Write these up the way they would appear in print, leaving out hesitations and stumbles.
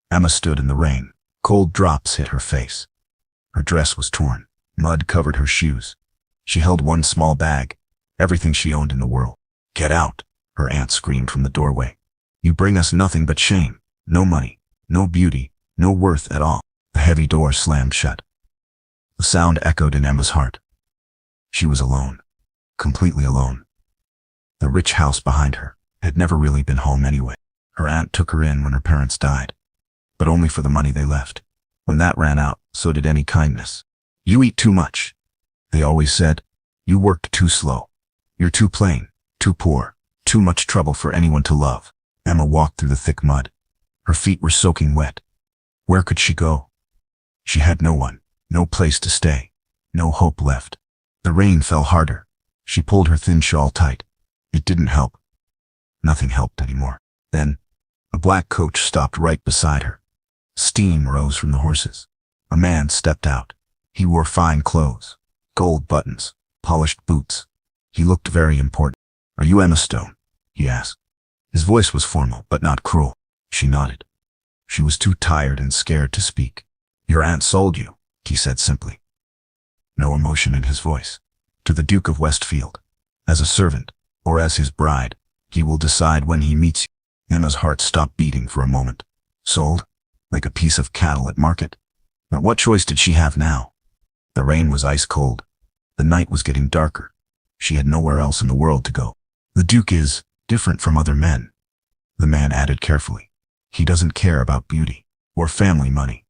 Emma stood in the rain. Cold drops hit her face. Her dress was torn. Mud covered her shoes. She held one small bag, everything she owned in the world. "Get out," her aunt screamed from the doorway. "You bring us nothing but shame. No money, no beauty, no worth at all." The heavy door slammed shut. The sound echoed in Emma's heart. She was alone, completely alone. The rich house behind her had never really been home anyway. Her aunt took her in when her parents died, but only for the money they left. When that ran out, so did any kindness. "You eat too much," they always said. "You worked too slow. You're too plain, too poor, too much trouble for anyone to love." Emma walked through the thick mud. Her feet were soaking wet. Where could she go? She had no one, no place to stay, no hope left. The rain fell harder. She pulled her thin shawl tight. It didn't help. Nothing helped anymore. Then, a black coach stopped right beside her. Steam rose from the horses. A man stepped out. He wore fine clothes, gold buttons, polished boots. He looked very important. "Are you Emma Stone?" he asked. His voice was formal, but not cruel. She nodded. She was too tired and scared to speak. "Your aunt sold you," he said simply. No emotion in his voice. "To the Duke of Westfield. As a servant, or as his bride. He will decide when he meets you." Emma's heart stopped beating for a moment. Sold? Like a piece of cattle at market? But what choice did she have now? The rain was ice cold. The night was getting darker. She had nowhere else in the world to go. "The Duke is different from other men," the man added carefully. "He doesn't care about beauty or family money.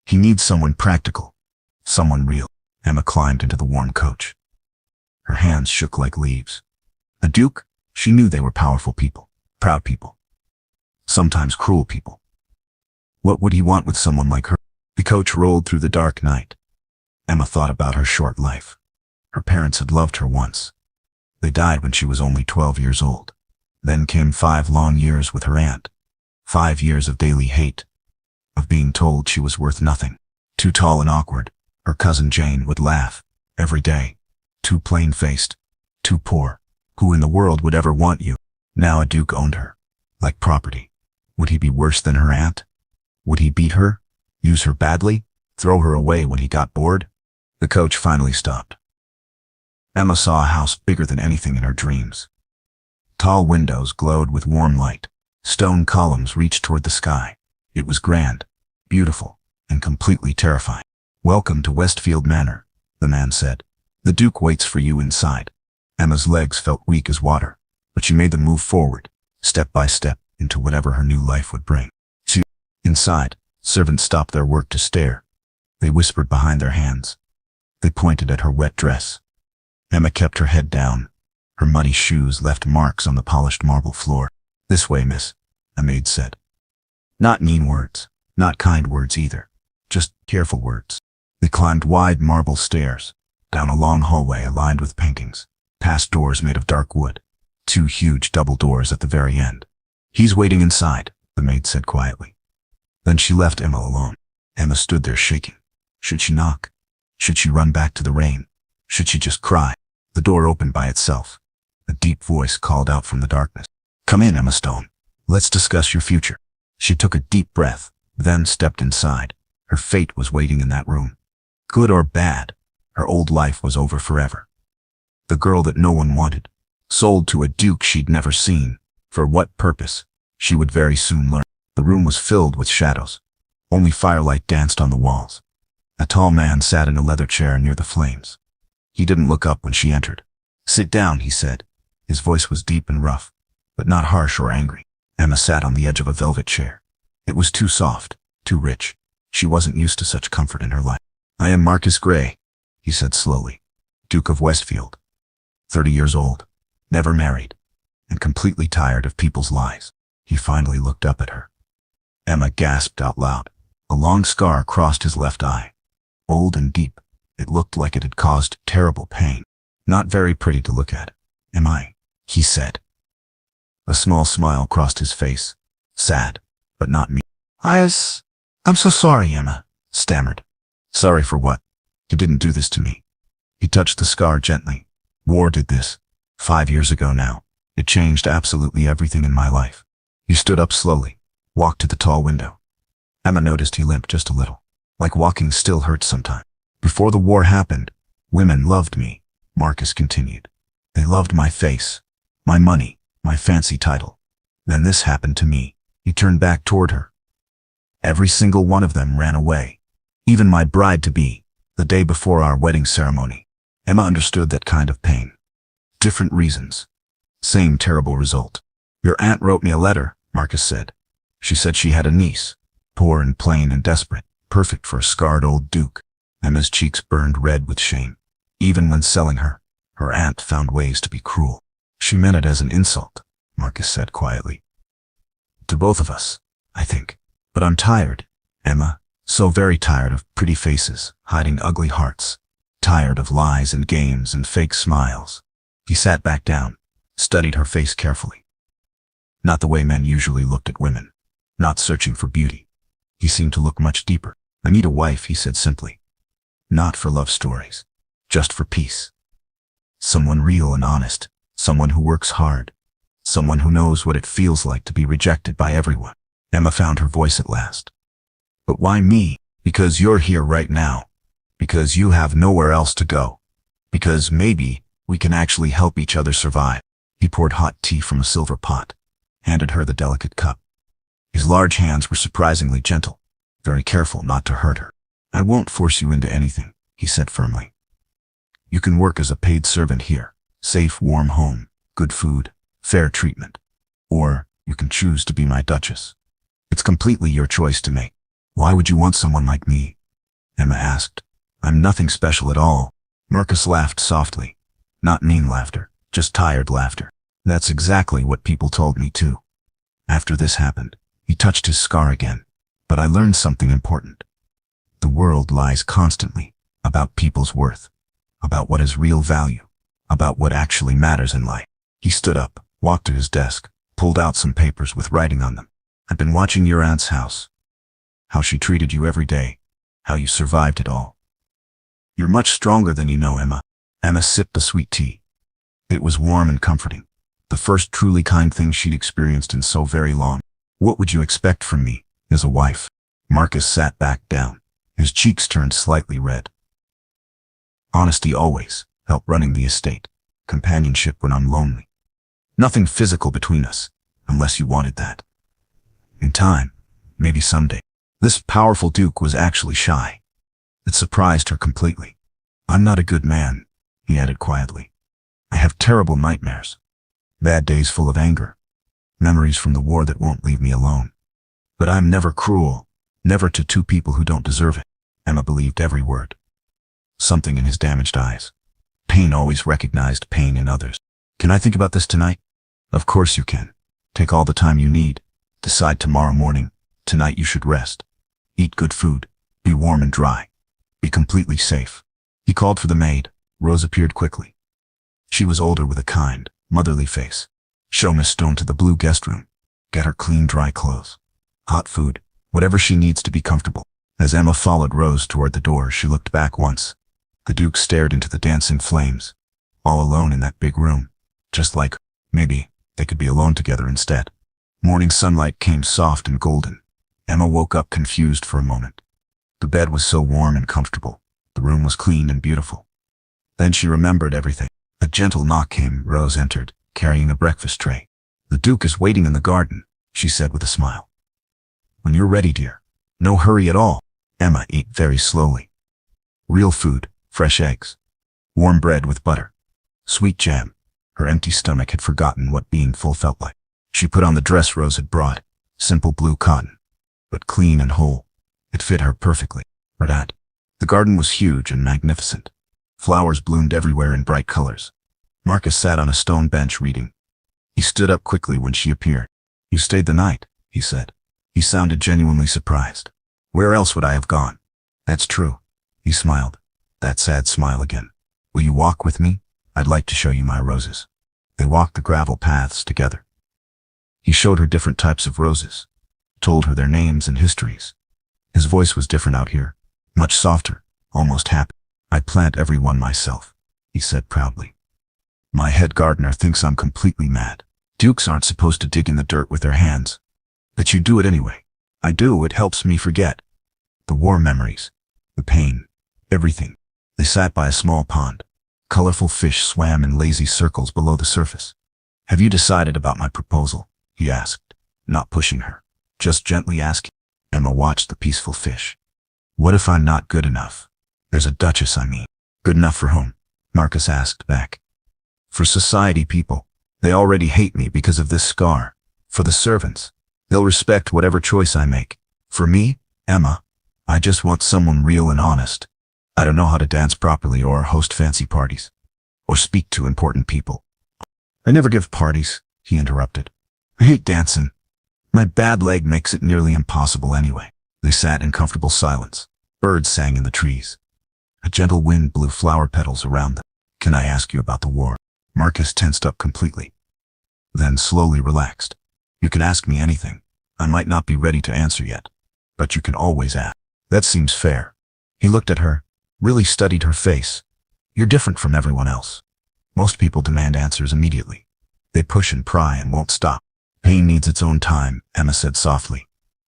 He needs someone practical, someone real." Emma climbed into the warm coach. Her hands shook like leaves. The Duke? She knew they were powerful people, proud people, sometimes cruel people. What would he want with someone like her? The coach rolled through the dark night. Emma thought about her short life. Her parents had loved her once. They died when she was only 12 years old. Then came 5 long years with her aunt. 5 years of daily hate, of being told she was worth nothing. Too tall and awkward, her cousin Jane would laugh every day. Too plain-faced, too poor. Who in the world would ever want you? Now a Duke owned her, like property. Would he be worse than her aunt? Would he beat her, use her badly, throw her away when he got bored? The coach finally stopped. Emma saw a house bigger than anything in her dreams. Tall windows glowed with warm light. Stone columns reached toward the sky. It was grand, beautiful, and completely terrifying. "Welcome to Westfield Manor," the man said. "The Duke waits for you inside." Emma's legs felt weak as water, but she made them move forward, step by step, into whatever her new life would bring. Inside, servants stopped their work to stare. They whispered behind their hands. They pointed at her wet dress. Emma kept her head down. Her muddy shoes left marks on the polished marble floor. "This way, miss," a maid said. Not mean words, not kind words either, just careful words. They climbed wide marble stairs, down a long hallway lined with paintings, past doors made of dark wood, 2 huge double doors at the very end. "He's waiting inside," the maid said quietly. Then she left Emma alone. Emma stood there shaking. Should she knock? Should she run back to the rain? Should she just cry? The door opened by itself. A deep voice called out from the darkness. "Come in, Emma Stone. Let's discuss your future." She took a deep breath, then stepped inside. Her fate was waiting in that room. Good or bad, her old life was over forever. The girl that no one wanted, sold to a Duke she'd never seen. For what purpose? She would very soon learn. The room was filled with shadows. Only firelight danced on the walls. A tall man sat in a leather chair near the flames. He didn't look up when she entered. "Sit down," he said. His voice was deep and rough, but not harsh or angry. Emma sat on the edge of a velvet chair. It was too soft, too rich. She wasn't used to such comfort in her life. "I am Marcus Gray," he said slowly. "Duke of Westfield. 30 years old, never married, and completely tired of people's lies." He finally looked up at her. Emma gasped out loud. A long scar crossed his left eye. Old and deep, it looked like it had caused terrible pain. "Not very pretty to look at, am I?" he said. A small smile crossed his face. Sad, but not me. I'm so sorry," Emma stammered. "Sorry for what? You didn't do this to me." He touched the scar gently. "War did this. 5 years ago now. It changed absolutely everything in my life." He stood up slowly, walked to the tall window. Emma noticed he limped just a little, like walking still hurts sometimes. Before the war happened, women loved me, Marcus continued. They loved my face, my money, my fancy title. Then this happened to me. He turned back toward her. Every single one of them ran away. Even my bride-to-be, the day before our wedding ceremony. Emma understood that kind of pain. Different reasons. Same terrible result. Your aunt wrote me a letter, Marcus said. She said she had a niece, poor and plain and desperate, perfect for a scarred old duke. Emma's cheeks burned red with shame. Even when selling her, her aunt found ways to be cruel. She meant it as an insult, Marcus said quietly. To both of us, I think. But I'm tired, Emma. So very tired of pretty faces, hiding ugly hearts. Tired of lies and games and fake smiles. He sat back down, studied her face carefully. Not the way men usually looked at women. Not searching for beauty. He seemed to look much deeper. I need a wife, he said simply. Not for love stories. Just for peace. Someone real and honest. Someone who works hard. Someone who knows what it feels like to be rejected by everyone. Emma found her voice at last. But why me? Because you're here right now. Because you have nowhere else to go. Because maybe we can actually help each other survive. He poured hot tea from a silver pot, handed her the delicate cup. His large hands were surprisingly gentle, very careful not to hurt her. I won't force you into anything, he said firmly. You can work as a paid servant here. Safe, warm home, good food, fair treatment. Or you can choose to be my duchess. It's completely your choice to make. Why would you want someone like me? Emma asked. I'm nothing special at all. Marcus laughed softly. Not mean laughter, just tired laughter. That's exactly what people told me too. After this happened, he touched his scar again. But I learned something important. The world lies constantly about people's worth, about what is real value, about what actually matters in life. He stood up, walked to his desk, pulled out some papers with writing on them. I've been watching your aunt's house. How she treated you every day. How you survived it all. You're much stronger than you know, Emma. Emma sipped the sweet tea. It was warm and comforting. The first truly kind thing she'd experienced in so very long. What would you expect from me, as a wife? Marcus sat back down. His cheeks turned slightly red. Honesty always, help running the estate. Companionship when I'm lonely. Nothing physical between us, unless you wanted that. In time, maybe someday. This powerful duke was actually shy. It surprised her completely. I'm not a good man, he added quietly. I have terrible nightmares. Bad days full of anger. Memories from the war that won't leave me alone. But I'm never cruel. Never to two people who don't deserve it. Emma believed every word. Something in his damaged eyes. Pain always recognized pain in others. Can I think about this tonight? Of course you can. Take all the time you need. Decide tomorrow morning. Tonight you should rest. Eat good food. Be warm and dry. Be completely safe. He called for the maid. Rose appeared quickly. She was older with a kind, motherly face. Show Miss Stone to the blue guest room. Get her clean, dry clothes. Hot food. Whatever she needs to be comfortable. As Emma followed Rose toward the door, she looked back once. The Duke stared into the dancing flames. All alone in that big room. Just like, maybe, they could be alone together instead. Morning sunlight came soft and golden. Emma woke up confused for a moment. The bed was so warm and comfortable. The room was clean and beautiful. Then she remembered everything. A gentle knock came. Rose entered, carrying a breakfast tray. The Duke is waiting in the garden, she said with a smile. When you're ready, dear. No hurry at all. Emma ate very slowly. Real food, fresh eggs. Warm bread with butter. Sweet jam. Her empty stomach had forgotten what being full felt like. She put on the dress Rose had brought. Simple blue cotton. But clean and whole. It fit her perfectly. Her dad. The garden was huge and magnificent. Flowers bloomed everywhere in bright colors. Marcus sat on a stone bench reading. He stood up quickly when she appeared. You stayed the night, he said. He sounded genuinely surprised. Where else would I have gone? That's true. He smiled. That sad smile again. Will you walk with me? I'd like to show you my roses. They walked the gravel paths together. He showed her different types of roses, told her their names and histories. His voice was different out here, much softer, almost happy. I plant every one myself, he said proudly. My head gardener thinks I'm completely mad. Dukes aren't supposed to dig in the dirt with their hands. But you do it anyway. I do, it helps me forget. The war memories, the pain, everything. They sat by a small pond. Colorful fish swam in lazy circles below the surface. Have you decided about my proposal? He asked, not pushing her, just gently asking. Emma watched the peaceful fish. What if I'm not good enough? There's a duchess, I mean. Good enough for whom? Marcus asked back. For society people. They already hate me because of this scar. For the servants, they'll respect whatever choice I make. For me, Emma, I just want someone real and honest. I don't know how to dance properly or host fancy parties. Or speak to important people. I never give parties, he interrupted. I hate dancing. My bad leg makes it nearly impossible anyway. They sat in comfortable silence. Birds sang in the trees. A gentle wind blew flower petals around them. Can I ask you about the war? Marcus tensed up completely. Then slowly relaxed. You can ask me anything. I might not be ready to answer yet. But you can always ask. That seems fair. He looked at her, really studied her face. You're different from everyone else. Most people demand answers immediately. They push and pry and won't stop. Pain needs its own time, Emma said softly.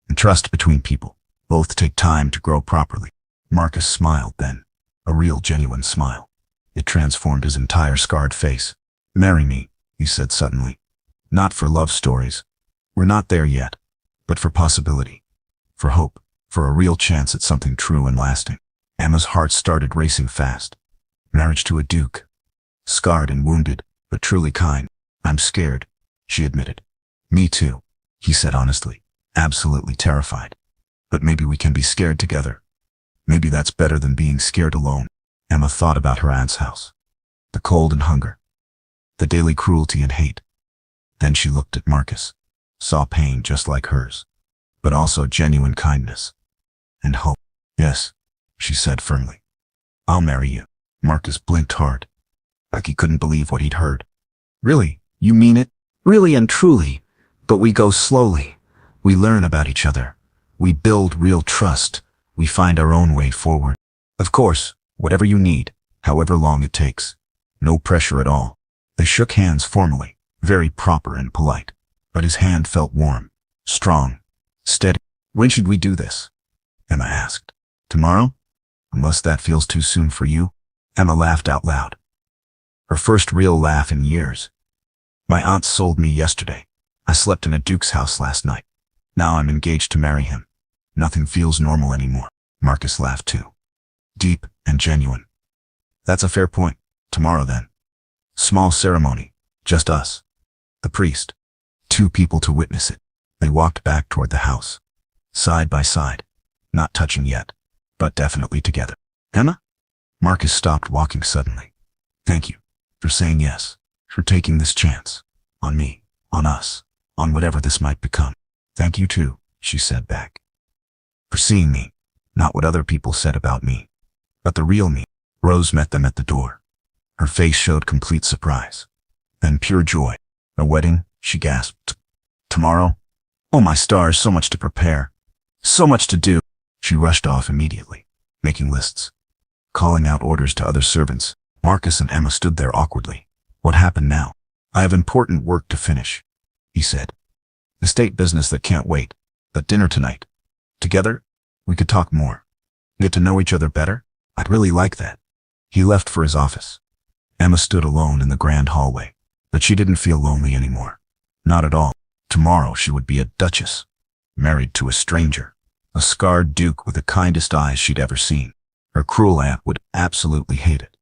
And trust between people. Both take time to grow properly. Marcus smiled then. A real, genuine smile. It transformed his entire scarred face. Marry me, he said suddenly. Not for love stories. We're not there yet. But for possibility. For hope. For a real chance at something true and lasting. Emma's heart started racing fast. Marriage to a duke. Scarred and wounded, but truly kind. I'm scared, she admitted. Me too, he said honestly. Absolutely terrified. But maybe we can be scared together. Maybe that's better than being scared alone. Emma thought about her aunt's house. The cold and hunger. The daily cruelty and hate. Then she looked at Marcus. Saw pain just like hers. But also genuine kindness. And hope. Yes, she said firmly. I'll marry you. Marcus blinked hard. Like he couldn't believe what he'd heard. Really? You mean it? Really and truly. But we go slowly. We learn about each other. We build real trust. We find our own way forward. Of course, whatever you need, however long it takes. No pressure at all. They shook hands formally, very proper and polite. But his hand felt warm, strong, steady. When should we do this? Emma asked. Tomorrow? Unless that feels too soon for you? Emma laughed out loud. Her first real laugh in years. My aunt sold me yesterday. I slept in a duke's house last night. Now I'm engaged to marry him. Nothing feels normal anymore. Marcus laughed too. Deep and genuine. That's a fair point. Tomorrow then. Small ceremony. Just us. The priest. 2 people to witness it. They walked back toward the house. Side by side. Not touching yet, but definitely together. Emma? Marcus stopped walking suddenly. Thank you for saying yes, for taking this chance. On me, on us, on whatever this might become. Thank you too, she said back. For seeing me, not what other people said about me, but the real me. Rose met them at the door. Her face showed complete surprise, then pure joy. A wedding, she gasped. Tomorrow? Oh my stars, so much to prepare. So much to do. She rushed off immediately, making lists, calling out orders to other servants. Marcus and Emma stood there awkwardly. What happened now? I have important work to finish, he said. Estate business that can't wait, but dinner tonight. Together, we could talk more. Get to know each other better? I'd really like that. He left for his office. Emma stood alone in the grand hallway, but she didn't feel lonely anymore. Not at all. Tomorrow she would be a duchess, married to a stranger, a scarred duke with the kindest eyes she'd ever seen. Her cruel aunt would absolutely hate it.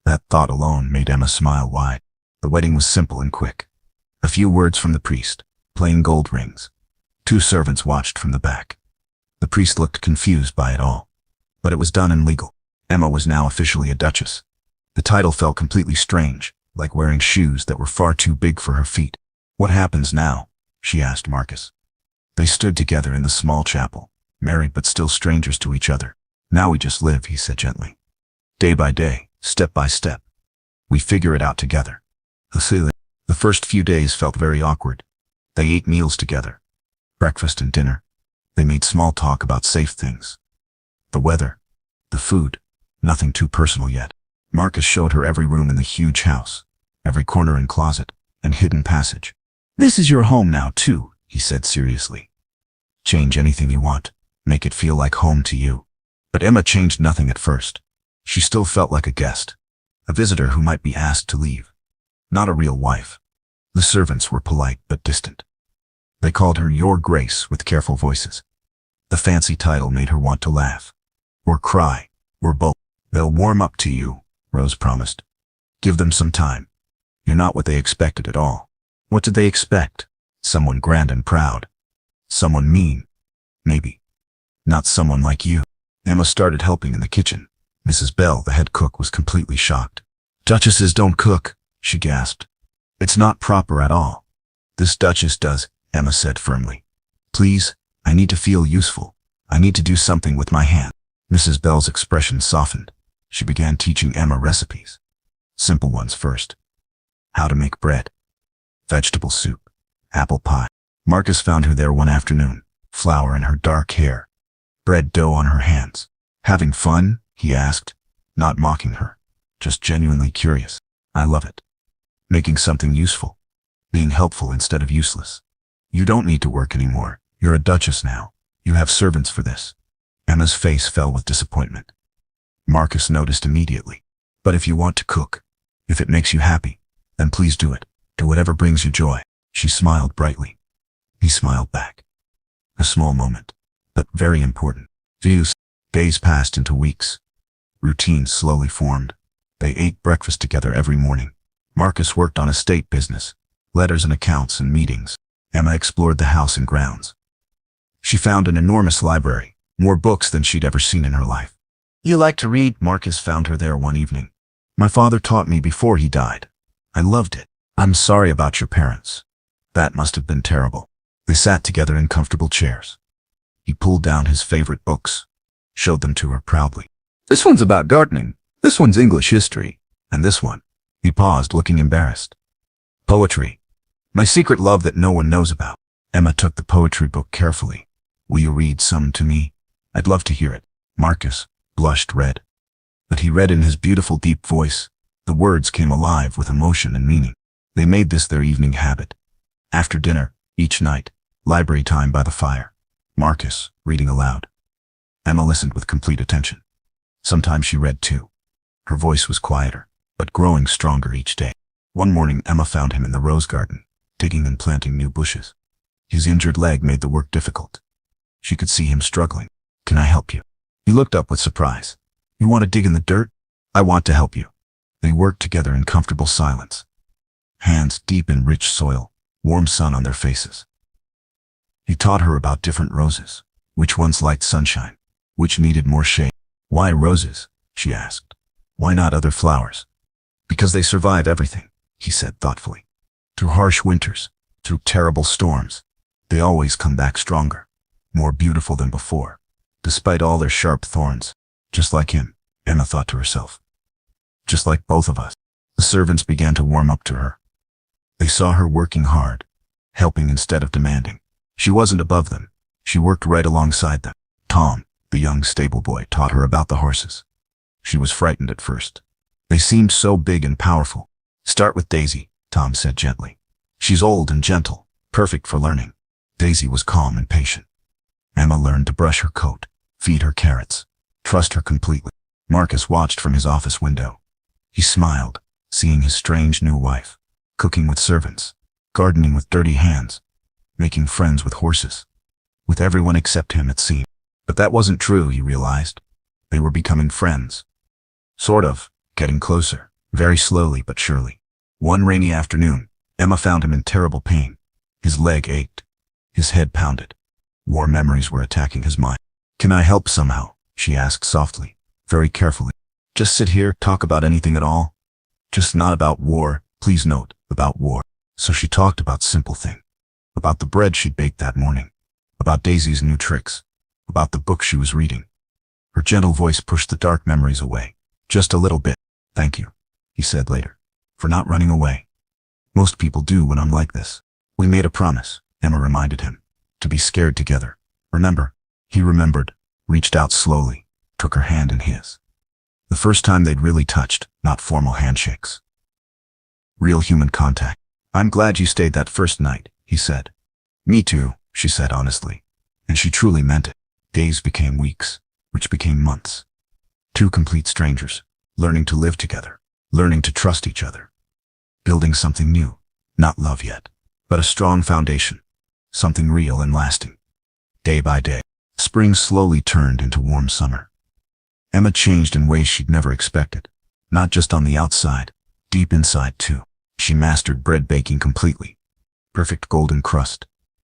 That thought alone made Emma smile wide. The wedding was simple and quick. A few words from the priest, plain gold rings. 2 servants watched from the back. The priest looked confused by it all, but it was done and legal. Emma was now officially a duchess. The title felt completely strange, like wearing shoes that were far too big for her feet. What happens now? She asked Marcus. They stood together in the small chapel, married but still strangers to each other. Now we just live, he said gently. Day by day, step by step. We figure it out together. The first few days felt very awkward. They ate meals together. Breakfast and dinner. They made small talk about safe things. The weather. The food. Nothing too personal yet. Marcus showed her every room in the huge house, every corner and closet, and hidden passage. This is your home now too, he said seriously. Change anything you want. Make it feel like home to you. But Emma changed nothing at first. She still felt like a guest. A visitor who might be asked to leave. Not a real wife. The servants were polite but distant. They called her Your Grace with careful voices. The fancy title made her want to laugh. Or cry. Or both. They'll warm up to you, Rose promised. Give them some time. You're not what they expected at all. What did they expect? Someone grand and proud. Someone mean. Maybe. Not someone like you. Emma started helping in the kitchen. Mrs. Bell, the head cook, was completely shocked. Duchesses don't cook, she gasped. It's not proper at all. This duchess does, Emma said firmly. Please, I need to feel useful. I need to do something with my hand. Mrs. Bell's expression softened. She began teaching Emma recipes. Simple ones first. How to make bread. Vegetable soup. Apple pie. Marcus found her there one afternoon, flour in her dark hair. Bread dough on her hands. Having fun? He asked, not mocking her, just genuinely curious. I love it. Making something useful. Being helpful instead of useless. You don't need to work anymore. You're a duchess now. You have servants for this. Emma's face fell with disappointment. Marcus noticed immediately. But if you want to cook, if it makes you happy, then please do it. Do whatever brings you joy. She smiled brightly. He smiled back. A small moment, but very important. Days passed into weeks. Routines slowly formed. They ate breakfast together every morning. Marcus worked on estate business, letters and accounts and meetings. Emma explored the house and grounds. She found an enormous library, more books than she'd ever seen in her life. You like to read? Marcus found her there one evening. My father taught me before he died. I loved it. I'm sorry about your parents. That must have been terrible. They sat together in comfortable chairs. He pulled down his favorite books, showed them to her proudly. This one's about gardening. This one's English history. And this one. He paused, looking embarrassed. Poetry. My secret love that no one knows about. Emma took the poetry book carefully. Will you read some to me? I'd love to hear it. Marcus blushed red. But he read in his beautiful deep voice. The words came alive with emotion and meaning. They made this their evening habit. After dinner, each night, library time by the fire. Marcus, reading aloud. Emma listened with complete attention. Sometimes she read too. Her voice was quieter, but growing stronger each day. One morning, Emma found him in the rose garden, digging and planting new bushes. His injured leg made the work difficult. She could see him struggling. Can I help you? He looked up with surprise. You want to dig in the dirt? I want to help you. They worked together in comfortable silence. Hands deep in rich soil, warm sun on their faces. He taught her about different roses, which ones liked sunshine, which needed more shade. Why roses? She asked. Why not other flowers? Because they survive everything, he said thoughtfully. Through harsh winters, through terrible storms, they always come back stronger, more beautiful than before, despite all their sharp thorns. Just like him, Emma thought to herself. Just like both of us. The servants began to warm up to her. They saw her working hard, helping instead of demanding. She wasn't above them. She worked right alongside them. Tom, the young stable boy, taught her about the horses. She was frightened at first. They seemed so big and powerful. Start with Daisy, Tom said gently. She's old and gentle, perfect for learning. Daisy was calm and patient. Emma learned to brush her coat, feed her carrots, trust her completely. Marcus watched from his office window. He smiled, seeing his strange new wife, cooking with servants, gardening with dirty hands, making friends with horses. With everyone except him, it seemed. But that wasn't true, he realized. They were becoming friends. Sort of, getting closer, very slowly but surely. One rainy afternoon, Emma found him in terrible pain. His leg ached. His head pounded. War memories were attacking his mind. Can I help somehow? She asked softly, very carefully. Just sit here, talk about anything at all? Just not about war, please note, about war. So she talked about simple things. About the bread she'd baked that morning. About Daisy's new tricks. About the book she was reading. Her gentle voice pushed the dark memories away. Just a little bit. Thank you, he said later, for not running away. Most people do when I'm like this. We made a promise, Emma reminded him, to be scared together. Remember? He remembered, reached out slowly, took her hand in his. The first time they'd really touched, not formal handshakes. Real human contact. I'm glad you stayed that first night, he said. Me too, she said honestly. And she truly meant it. Days became weeks, which became months. Two complete strangers, learning to live together, learning to trust each other, building something new, not love yet, but a strong foundation, something real and lasting. Day by day, spring slowly turned into warm summer. Emma changed in ways she'd never expected, not just on the outside, deep inside too. She mastered bread baking completely. Perfect golden crust,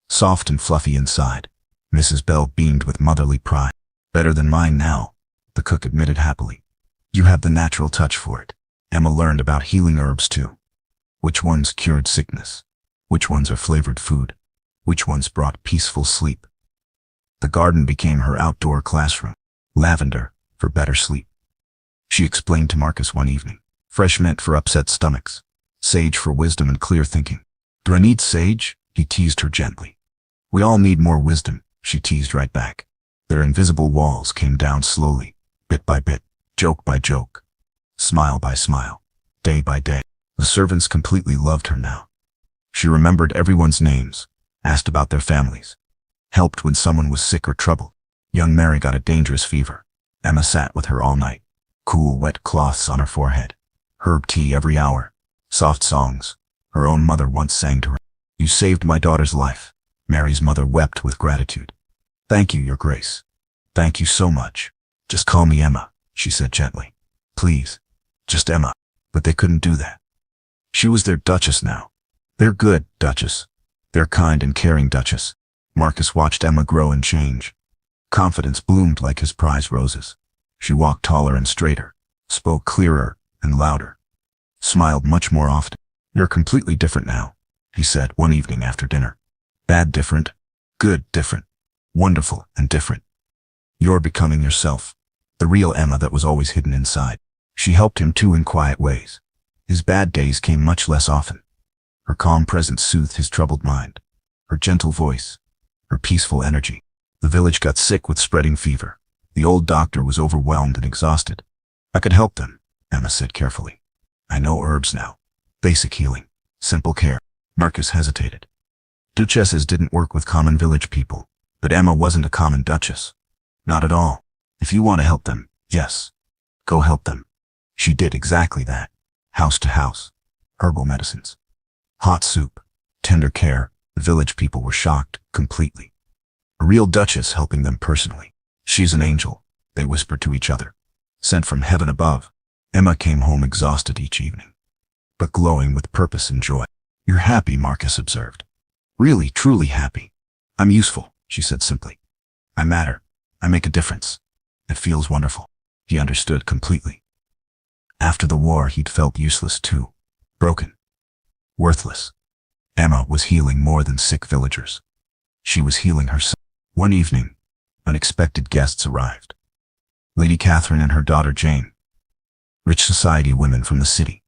soft and fluffy inside. Mrs. Bell beamed with motherly pride. Better than mine now, the cook admitted happily. You have the natural touch for it. Emma learned about healing herbs too. Which ones cured sickness? Which ones are flavored food? Which ones brought peaceful sleep? The garden became her outdoor classroom. Lavender, for better sleep. She explained to Marcus one evening. Fresh mint for upset stomachs. Sage for wisdom and clear thinking. Do I need sage? He teased her gently. We all need more wisdom, she teased right back. Their invisible walls came down slowly, bit by bit, joke by joke, smile by smile, day by day. The servants completely loved her now. She remembered everyone's names, asked about their families, helped when someone was sick or troubled. Young Mary got a dangerous fever. Emma sat with her all night. Cool, wet cloths on her forehead. Herb tea every hour. Soft songs. Her own mother once sang to her. You saved my daughter's life. Mary's mother wept with gratitude. Thank you, Your Grace. Thank you so much. Just call me Emma, she said gently. Please, just Emma. But they couldn't do that. She was their Duchess now. Their good Duchess. Their kind and caring Duchess. Marcus watched Emma grow and change. Confidence bloomed like his prize roses. She walked taller and straighter, spoke clearer and louder, smiled much more often. You're completely different now, he said one evening after dinner. Bad different, good different, wonderful and different. You're becoming yourself, the real Emma that was always hidden inside. She helped him too in quiet ways. His bad days came much less often. Her calm presence soothed his troubled mind. Her gentle voice, her peaceful energy. The village got sick with spreading fever. The old doctor was overwhelmed and exhausted. I could help them, Emma said carefully. I know herbs now. Basic healing, simple care. Marcus hesitated. Duchesses didn't work with common village people, but Emma wasn't a common duchess. Not at all. If you want to help them, yes, go help them. She did exactly that. House to house, herbal medicines, hot soup, tender care. The village people were shocked completely. A real duchess helping them personally. She's an angel, they whispered to each other. Sent from heaven above. Emma came home exhausted each evening, but glowing with purpose and joy. You're happy, Marcus observed. Really, truly happy. I'm useful, she said simply. I matter. I make a difference. It feels wonderful. He understood completely. After the war, he'd felt useless too. Broken. Worthless. Emma was healing more than sick villagers. She was healing herself. One evening, unexpected guests arrived. Lady Catherine and her daughter Jane. Rich society women from the city.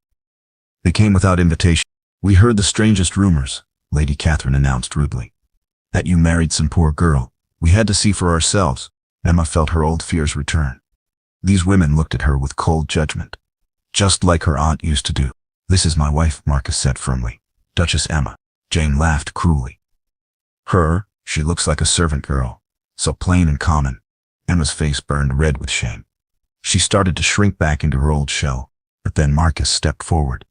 They came without invitation. We heard the strangest rumors, Lady Catherine announced rudely. That you married some poor girl. We had to see for ourselves. Emma felt her old fears return. These women looked at her with cold judgment, just like her aunt used to do. This is my wife, Marcus said firmly. Duchess Emma. Jane laughed cruelly. Her? She looks like a servant girl. So plain and common. Emma's face burned red with shame. She started to shrink back into her old shell, but then Marcus stepped forward.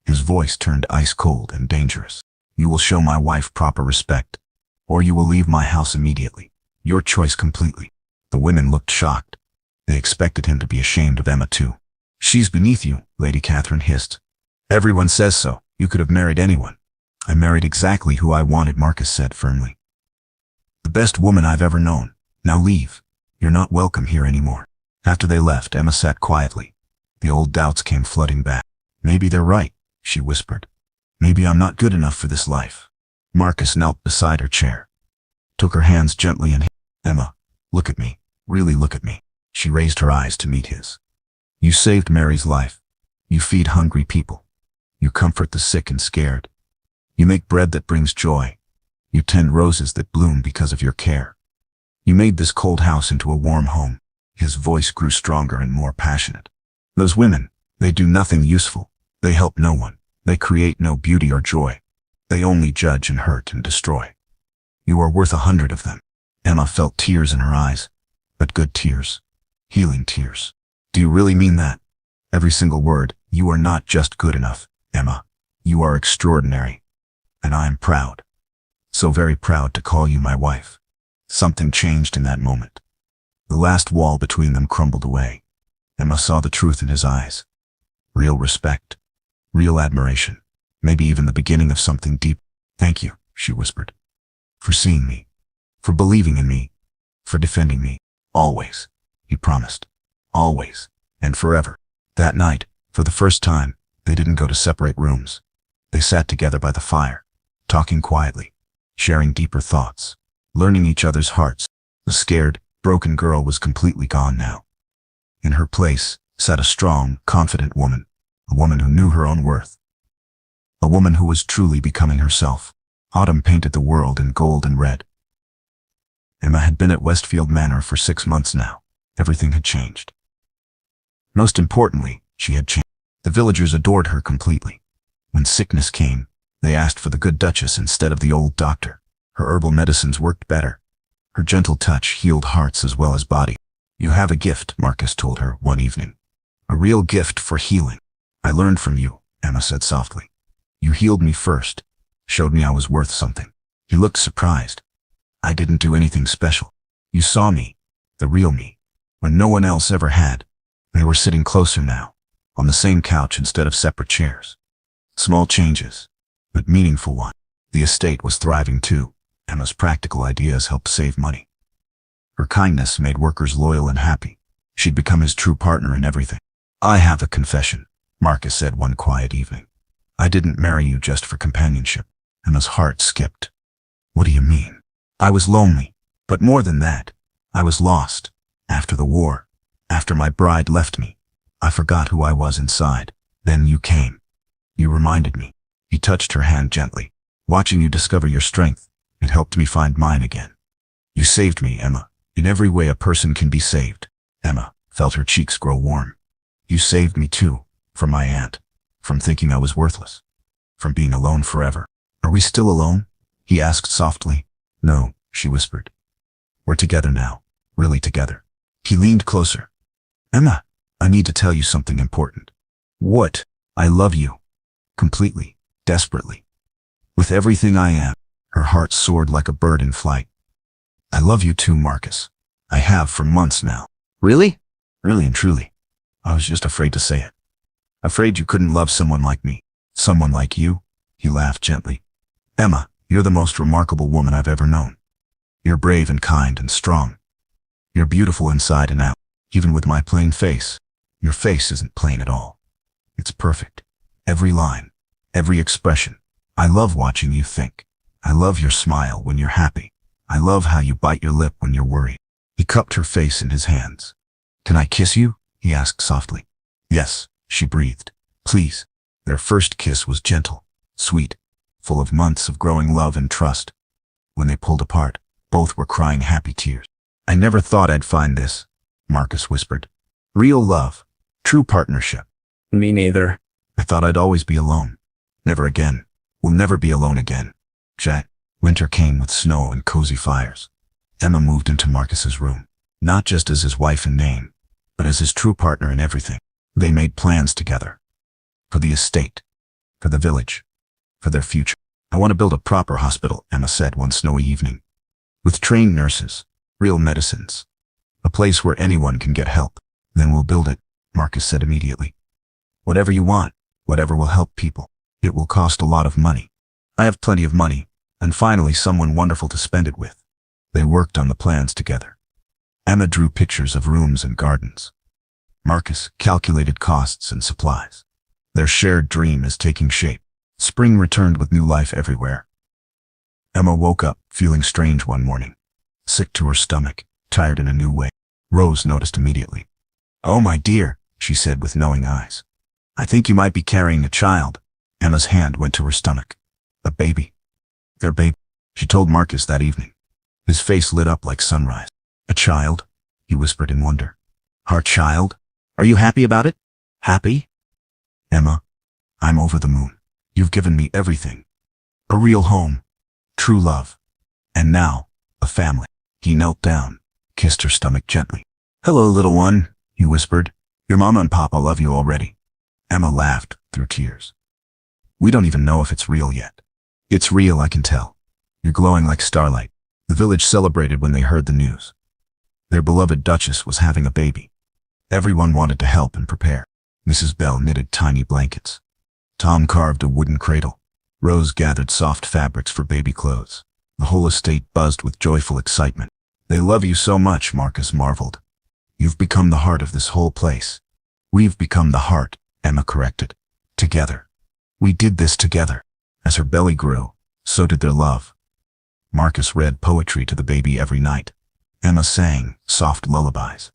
His voice turned ice cold and dangerous. You will show my wife proper respect, or you will leave my house immediately. Your choice completely. The women looked shocked. They expected him to be ashamed of Emma too. She's beneath you, Lady Catherine hissed. Everyone says so. You could have married anyone. I married exactly who I wanted, Marcus said firmly. The best woman I've ever known. Now leave. You're not welcome here anymore. After they left, Emma sat quietly. The old doubts came flooding back. Maybe they're right, she whispered. Maybe I'm not good enough for this life. Marcus knelt beside her chair, took her hands gently and Emma, look at me. Really look at me. She raised her eyes to meet his. You saved Mary's life. You feed hungry people. You comfort the sick and scared. You make bread that brings joy. You tend roses that bloom because of your care. You made this cold house into a warm home. His voice grew stronger and more passionate. Those women, they do nothing useful. They help no one. They create no beauty or joy. They only judge and hurt and destroy. You are worth 100 of them. Emma felt tears in her eyes, but good tears. Healing tears. Do you really mean that? Every single word. You are not just good enough, Emma. You are extraordinary. And I am proud. So very proud to call you my wife. Something changed in that moment. The last wall between them crumbled away. Emma saw the truth in his eyes. Real respect. Real admiration. Maybe even the beginning of something deep. Thank you, she whispered. For seeing me. For believing in me. For defending me. Always, he promised. Always. And forever. That night, for the first time, they didn't go to separate rooms. They sat together by the fire, talking quietly, sharing deeper thoughts, learning each other's hearts. The scared, broken girl was completely gone now. In her place sat a strong, confident woman, a woman who knew her own worth. A woman who was truly becoming herself. Autumn painted the world in gold and red. Emma had been at Westfield Manor for 6 months now. Everything had changed. Most importantly, she had changed. The villagers adored her completely. When sickness came, they asked for the good Duchess instead of the old doctor. Her herbal medicines worked better. Her gentle touch healed hearts as well as body. You have a gift, Marcus told her one evening. A real gift for healing. I learned from you, Emma said softly. You healed me first, showed me I was worth something. He looked surprised. I didn't do anything special. You saw me, the real me, when no one else ever had. They were sitting closer now, on the same couch instead of separate chairs. Small changes, but meaningful ones. The estate was thriving too. Emma's practical ideas helped save money. Her kindness made workers loyal and happy. She'd become his true partner in everything. I have a confession, Marcus said one quiet evening. I didn't marry you just for companionship. Emma's heart skipped. What do you mean? I was lonely, but more than that, I was lost. After the war, after my bride left me, I forgot who I was inside. Then you came. You reminded me. He touched her hand gently. Watching you discover your strength, it helped me find mine again. You saved me, Emma. In every way a person can be saved. Emma felt her cheeks grow warm. You saved me too, from my aunt, from thinking I was worthless, from being alone forever. Are we still alone? He asked softly. No, she whispered. We're together now, really together. He leaned closer. Emma, I need to tell you something important. What? I love you. Completely, desperately. With everything I am. Her heart soared like a bird in flight. I love you too, Marcus. I have for months now. Really? Really and truly. I was just afraid to say it. Afraid you couldn't love someone like me. Someone like you? He laughed gently. Emma, you're the most remarkable woman I've ever known. You're brave and kind and strong. You're beautiful inside and out. Even with my plain face, your face isn't plain at all. It's perfect. Every line, every expression. I love watching you think. I love your smile when you're happy. I love how you bite your lip when you're worried. He cupped her face in his hands. Can I kiss you? He asked softly. Yes, she breathed. Please. Their first kiss was gentle, sweet, full of months of growing love and trust. When they pulled apart, both were crying happy tears. I never thought I'd find this, Marcus whispered. Real love, true partnership. Me neither. I thought I'd always be alone. Never again. We'll never be alone again. Jack. Winter came with snow and cozy fires. Emma moved into Marcus's room, not just as his wife in name, but as his true partner in everything. They made plans together. For the estate, for the village, for their future. I want to build a proper hospital, Emma said one snowy evening. With trained nurses, real medicines. A place where anyone can get help. Then we'll build it, Marcus said immediately. Whatever you want, whatever will help people. It will cost a lot of money. I have plenty of money, and finally someone wonderful to spend it with. They worked on the plans together. Emma drew pictures of rooms and gardens. Marcus calculated costs and supplies. Their shared dream is taking shape. Spring returned with new life everywhere. Emma woke up, feeling strange one morning. Sick to her stomach, tired in a new way. Rose noticed immediately. Oh, my dear, she said with knowing eyes. I think you might be carrying a child. Emma's hand went to her stomach. A baby. Their baby. She told Marcus that evening. His face lit up like sunrise. A child? He whispered in wonder. Our child? Are you happy about it? Happy? Emma, I'm over the moon. You've given me everything. A real home. True love. And now, a family. He knelt down, kissed her stomach gently. "Hello, little one," he whispered. "Your mama and papa love you already." Emma laughed through tears. "We don't even know if it's real yet." "It's real, I can tell. You're glowing like starlight." The village celebrated when they heard the news. Their beloved Duchess was having a baby. Everyone wanted to help and prepare. Mrs. Bell knitted tiny blankets. Tom carved a wooden cradle. Rose gathered soft fabrics for baby clothes. The whole estate buzzed with joyful excitement. "They love you so much," Marcus marveled. "You've become the heart of this whole place." "We've become the heart," Emma corrected. "Together. We did this together." As her belly grew, so did their love. Marcus read poetry to the baby every night. Emma sang soft lullabies.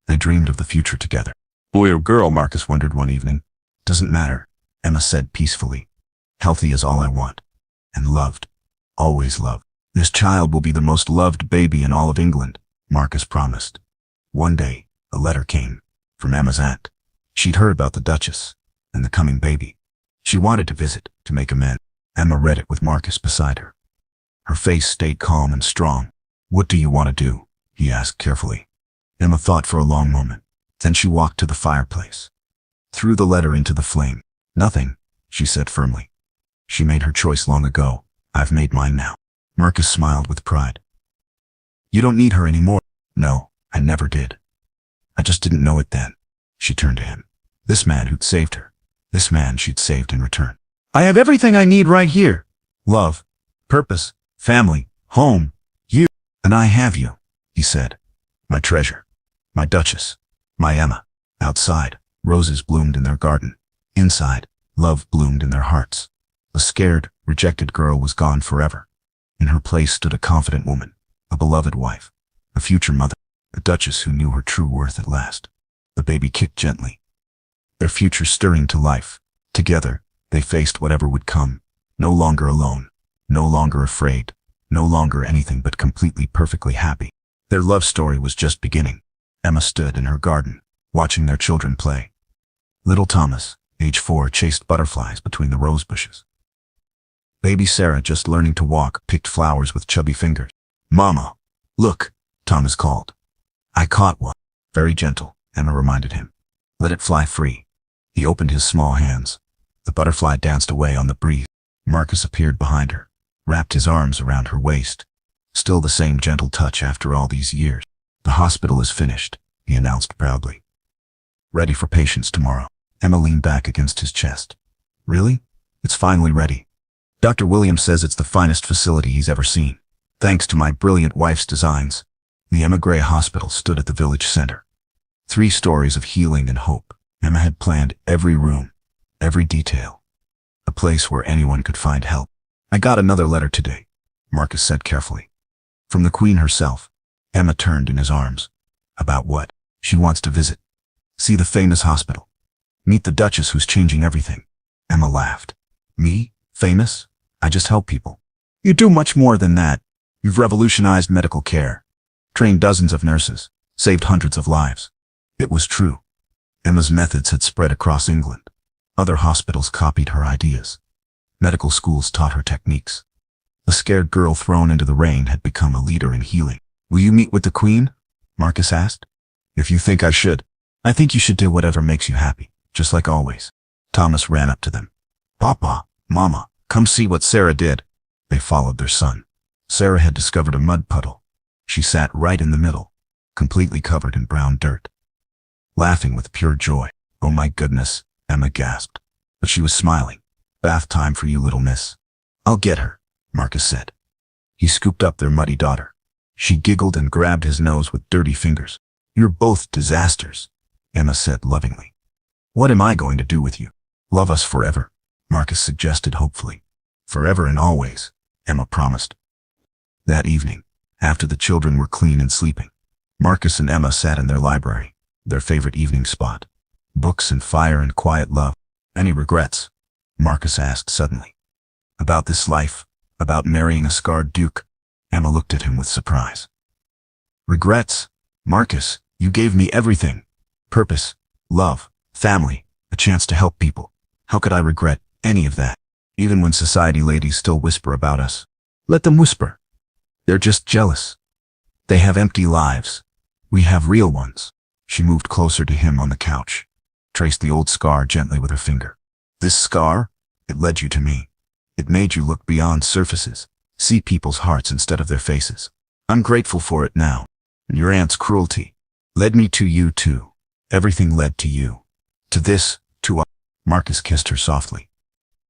They dreamed of the future together. "Boy or girl?" Marcus wondered one evening. "Doesn't matter," Emma said peacefully. "Healthy is all I want. And loved. Always loved." "This child will be the most loved baby in all of England," Marcus promised. One day, a letter came from Emma's aunt. She'd heard about the Duchess and the coming baby. She wanted to visit, to make amends. Emma read it with Marcus beside her. Her face stayed calm and strong. "What do you want to do?" he asked carefully. Emma thought for a long moment. Then she walked to the fireplace, threw the letter into the flame. "Nothing," she said firmly. "She made her choice long ago. I've made mine now." Marcus smiled with pride. "You don't need her anymore." "No, I never did. I just didn't know it then." She turned to him. This man who'd saved her. This man she'd saved in return. "I have everything I need right here. Love, purpose, family, home, you. And I have you," he said. "My treasure. My Duchess. My Emma." Outside, roses bloomed in their garden. Inside, love bloomed in their hearts. The scared, rejected girl was gone forever. In her place stood a confident woman, a beloved wife, a future mother, a Duchess who knew her true worth at last. The baby kicked gently, their future stirring to life. Together, they faced whatever would come, no longer alone, no longer afraid, no longer anything but completely perfectly happy. Their love story was just beginning. Emma stood in her garden, watching their children play. Little Thomas, age 4, chased butterflies between the rose bushes. Baby Sarah, just learning to walk, picked flowers with chubby fingers. "Mama, look," Thomas called. "I caught one." "Very gentle," Emma reminded him. "Let it fly free." He opened his small hands. The butterfly danced away on the breeze. Marcus appeared behind her, wrapped his arms around her waist. Still the same gentle touch after all these years. "The hospital is finished," he announced proudly. "Ready for patients tomorrow." Emma leaned back against his chest. "Really? It's finally ready. Dr. Williams says it's the finest facility he's ever seen, thanks to my brilliant wife's designs." The Emma Gray Hospital stood at the village center. 3 stories of healing and hope. Emma had planned every room, every detail. A place where anyone could find help. "I got another letter today," Marcus said carefully. "From the Queen herself." Emma turned in his arms. "About what?" "She wants to visit. See the famous hospital. Meet the Duchess who's changing everything." Emma laughed. "Me? Famous? I just help people." "You do much more than that. You've revolutionized medical care. Trained dozens of nurses. Saved hundreds of lives." It was true. Emma's methods had spread across England. Other hospitals copied her ideas. Medical schools taught her techniques. The scared girl thrown into the rain had become a leader in healing. "Will you meet with the Queen?" Marcus asked. "If you think I should." "I think you should do whatever makes you happy, just like always." Thomas ran up to them. "Papa, Mama, come see what Sarah did." They followed their son. Sarah had discovered a mud puddle. She sat right in the middle, completely covered in brown dirt, laughing with pure joy. "Oh my goodness," Emma gasped. But she was smiling. "Bath time for you, little miss." "I'll get her," Marcus said. He scooped up their muddy daughter. She giggled and grabbed his nose with dirty fingers. "You're both disasters," Emma said lovingly. "What am I going to do with you?" "Love us forever," Marcus suggested hopefully. "Forever and always," Emma promised. That evening, after the children were clean and sleeping, Marcus and Emma sat in their library, their favorite evening spot. Books and fire and quiet love. "Any regrets?" Marcus asked suddenly. "About this life? About marrying a scarred duke?" Emma looked at him with surprise. "Regrets? Marcus, you gave me everything. Purpose, love, family, a chance to help people. How could I regret any of that? Even when society ladies still whisper about us. Let them whisper. They're just jealous." They have empty lives. We have real ones. She moved closer to him on the couch, traced the old scar gently with her finger. This scar? It led you to me. It made you look beyond surfaces, see people's hearts instead of their faces. I'm grateful for it now. And your aunt's cruelty led me to you too. Everything led to you. To this, to us. Marcus kissed her softly.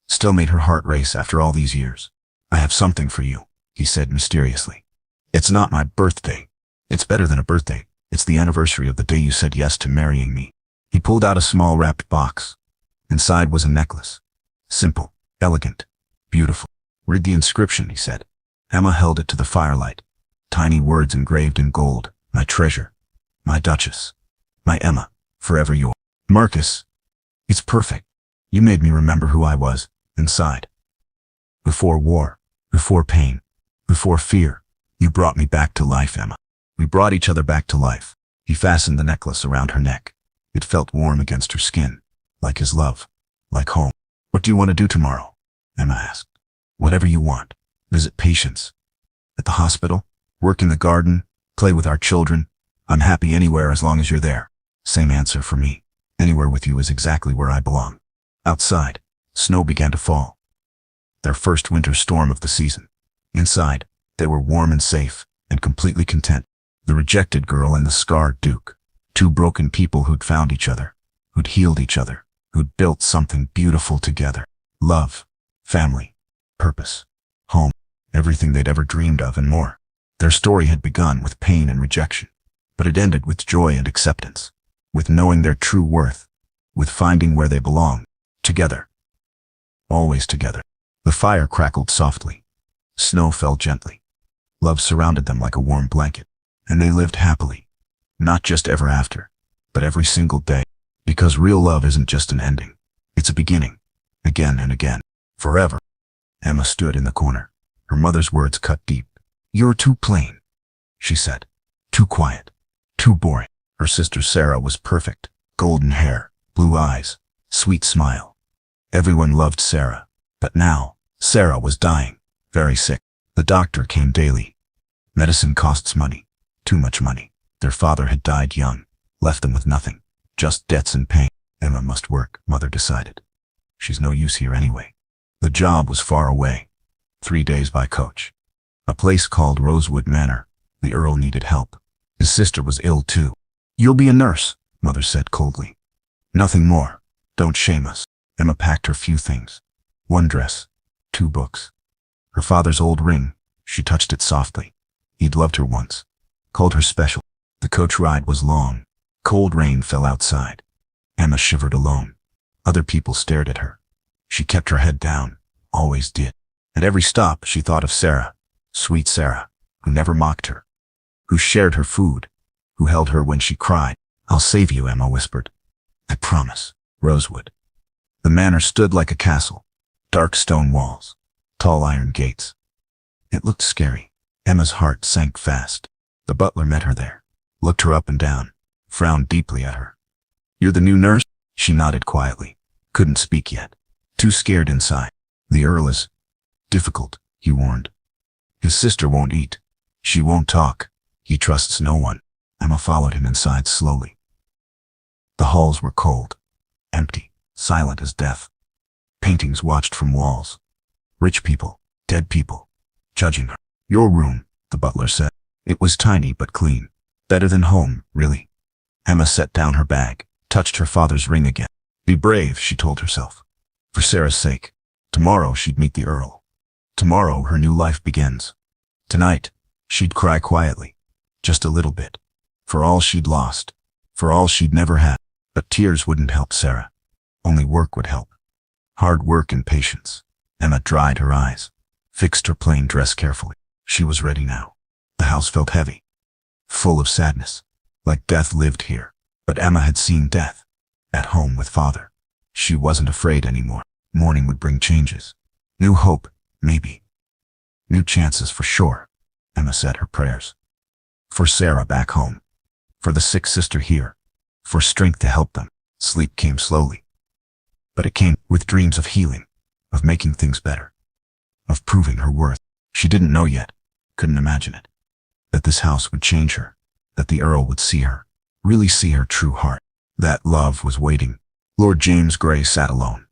Still made her heart race after all these years. I have something for you, he said mysteriously. It's not my birthday. It's better than a birthday. It's the anniversary of the day you said yes to marrying me. He pulled out a small wrapped box. Inside was a necklace. Simple, elegant, beautiful. Read the inscription, he said. Emma held it to the firelight. Tiny words engraved in gold. My treasure. My Duchess. My Emma. Forever yours. Marcus. It's perfect. You made me remember who I was, inside. Before war. Before pain. Before fear. You brought me back to life, Emma. We brought each other back to life. He fastened the necklace around her neck. It felt warm against her skin. Like his love. Like home. What do you want to do tomorrow? Emma asked. Whatever you want. Visit patients. At the hospital. Work in the garden. Play with our children. I'm happy anywhere as long as you're there. Same answer for me. Anywhere with you is exactly where I belong. Outside, snow began to fall. Their first winter storm of the season. Inside, they were warm and safe, and completely content. The rejected girl and the scarred Duke. Two broken people who'd found each other, who'd healed each other, who'd built something beautiful together. Love, family, purpose, home, everything they'd ever dreamed of and more. Their story had begun with pain and rejection, but it ended with joy and acceptance, with knowing their true worth, with finding where they belong, together. Always together. The fire crackled softly. Snow fell gently. Love surrounded them like a warm blanket, and they lived happily, not just ever after, but every single day, because real love isn't just an ending. It's a beginning, again and again, forever. Emma stood in the corner. Her mother's words cut deep. You're too plain, she said. Too quiet. Too boring. Her sister Sarah was perfect. Golden hair, blue eyes, sweet smile. Everyone loved Sarah. But now, Sarah was dying, very sick. The doctor came daily. Medicine costs money. Too much money. Their father had died young, left them with nothing. Just debts and pain. Emma must work, Mother decided. She's no use here anyway. The job was far away. 3 days by coach. A place called Rosewood Manor. The Earl needed help. His sister was ill too. You'll be a nurse, Mother said coldly. Nothing more. Don't shame us. Emma packed her few things. 1 dress. 2 books. Her father's old ring. She touched it softly. He'd loved her once. Called her special. The coach ride was long. Cold rain fell outside. Emma shivered alone. Other people stared at her. She kept her head down. Always did. At every stop, she thought of Sarah. Sweet Sarah, who never mocked her. Who shared her food. Who held her when she cried. I'll save you, Emma whispered. I promise. Rosewood. The manor stood like a castle. Dark stone walls. Tall iron gates. It looked scary. Emma's heart sank fast. The butler met her there. Looked her up and down. Frowned deeply at her. You're the new nurse? She nodded quietly. Couldn't speak yet. Too scared inside. The Earl is difficult, he warned. His sister won't eat. She won't talk. He trusts no one. Emma followed him inside slowly. The halls were cold. Empty. Silent as death. Paintings watched from walls. Rich people. Dead people. Judging her. Your room, the butler said. It was tiny but clean. Better than home, really. Emma set down her bag. Touched her father's ring again. Be brave, she told herself. For Sarah's sake. Tomorrow she'd meet the Earl. Tomorrow her new life begins. Tonight, she'd cry quietly. Just a little bit. For all she'd lost. For all she'd never had. But tears wouldn't help Sarah. Only work would help. Hard work and patience. Emma dried her eyes. Fixed her plain dress carefully. She was ready now. The house felt heavy. Full of sadness. Like death lived here. But Emma had seen death. At home with father. She wasn't afraid anymore. Morning would bring changes. New hope, maybe. New chances for sure. Emma said her prayers. For Sarah back home. For the sick sister here. For strength to help them. Sleep came slowly. But it came with dreams of healing. Of making things better. Of proving her worth. She didn't know yet. Couldn't imagine it. that this house would change her, that the Earl would see her, really see her true heart. That love was waiting. Lord James Grey sat alone.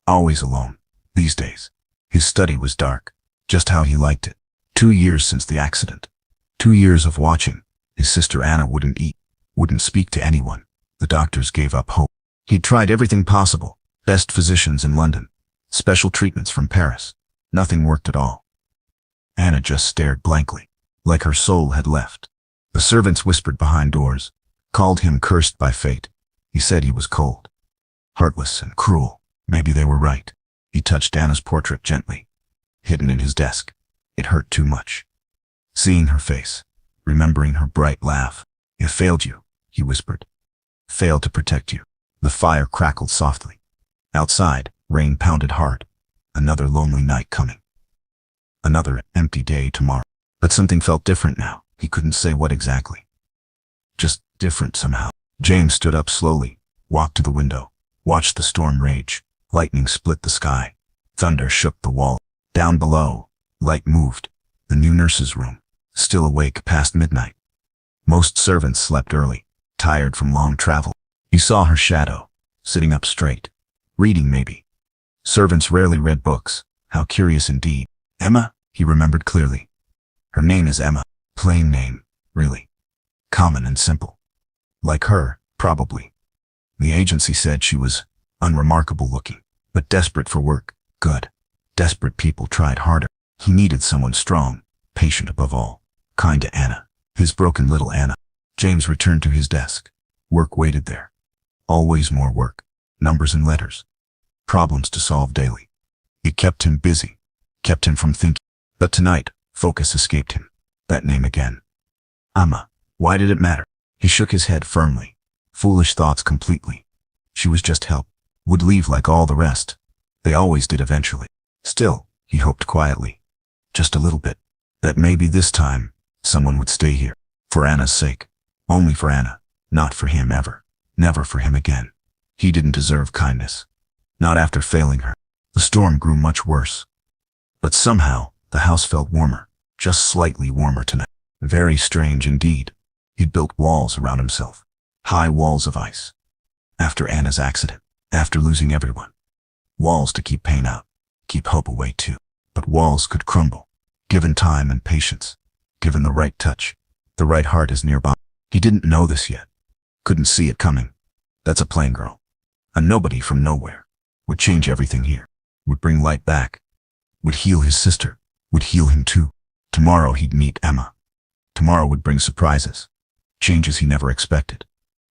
Always alone, these days. His study was dark, just how he liked it. 2 years since the accident. 2 years of watching. His sister Anna wouldn't eat, wouldn't speak to anyone. The doctors gave up hope. He'd tried everything possible. Best physicians in London. Special treatments from Paris. Nothing worked at all. Anna just stared blankly, like her soul had left. The servants whispered behind doors, called him cursed by fate. He said he was cold, heartless and cruel. Maybe they were right. He touched Anna's portrait gently, hidden in his desk. It hurt too much. Seeing her face, remembering her bright laugh. "It failed you," he whispered. "Failed to protect you." The fire crackled softly. Outside, rain pounded hard. Another lonely night coming. Another empty day tomorrow. But something felt different now. He couldn't say what exactly. Just different somehow. James stood up slowly, walked to the window, watched the storm rage. Lightning split the sky. Thunder shook the wall. Down below, light moved. The new nurse's room, still awake past midnight. Most servants slept early, tired from long travel. He saw her shadow, sitting up straight, reading maybe. Servants rarely read books. How curious indeed. Emma, he remembered clearly. Her name is Emma. Plain name, really. Common and simple. Like her, probably. The agency said she was unremarkable looking, but desperate for work. Good. Desperate people tried harder. He needed someone strong, patient above all, kind to Anna, his broken little Anna. James returned to his desk. Work waited there. Always more work. Numbers and letters. Problems to solve daily. It kept him busy, kept him from thinking. But tonight, focus escaped him. That name again. Emma. Why did it matter? He shook his head firmly. Foolish thoughts completely. She was just help. Would leave like all the rest. They always did eventually. Still, he hoped quietly. Just a little bit. That maybe this time, someone would stay here. For Anna's sake. Only for Anna. Not for him ever. Never for him again. He didn't deserve kindness. Not after failing her. The storm grew much worse. But somehow, the house felt warmer. Just slightly warmer tonight. Very strange indeed. He'd built walls around himself. High walls of ice. After Anna's accident. After losing everyone. Walls to keep pain out. Keep hope away too. But walls could crumble. Given time and patience. Given the right touch. The right heart is nearby. He didn't know this yet. Couldn't see it coming. That's a plain girl. A nobody from nowhere. Would change everything here. Would bring light back. Would heal his sister. Would heal him too. Tomorrow he'd meet Emma. Tomorrow would bring surprises. Changes he never expected.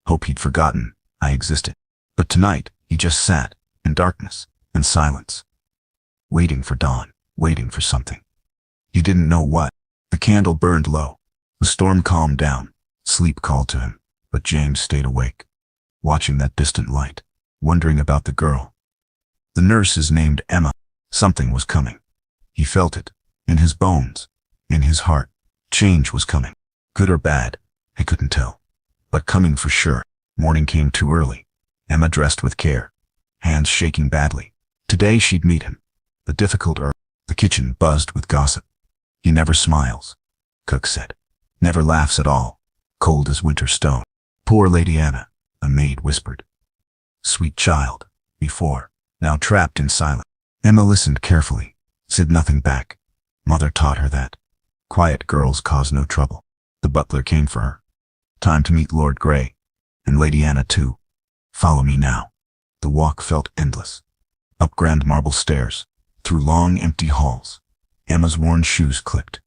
Hope he'd forgotten I existed. But tonight, he just sat, in darkness, and silence. Waiting for dawn, waiting for something. He didn't know what. The candle burned low. The storm calmed down. Sleep called to him. But James stayed awake, watching that distant light, wondering about the girl. The nurse is named Emma. Something was coming. He felt it, in his bones, in his heart. Change was coming. Good or bad, he couldn't tell. But coming for sure. Morning came too early. Emma dressed with care, hands shaking badly. Today she'd meet him. The difficult Earl. The kitchen buzzed with gossip. He never smiles, cook said. Never laughs at all. Cold as winter stone. Poor Lady Anna, a maid whispered. Sweet child, before, now trapped in silence. Emma listened carefully, said nothing back. Mother taught her that. Quiet girls cause no trouble. The butler came for her. Time to meet Lord Grey. And Lady Anna too. Follow me now. The walk felt endless. Up grand marble stairs, through long empty halls. Emma's worn shoes clicked.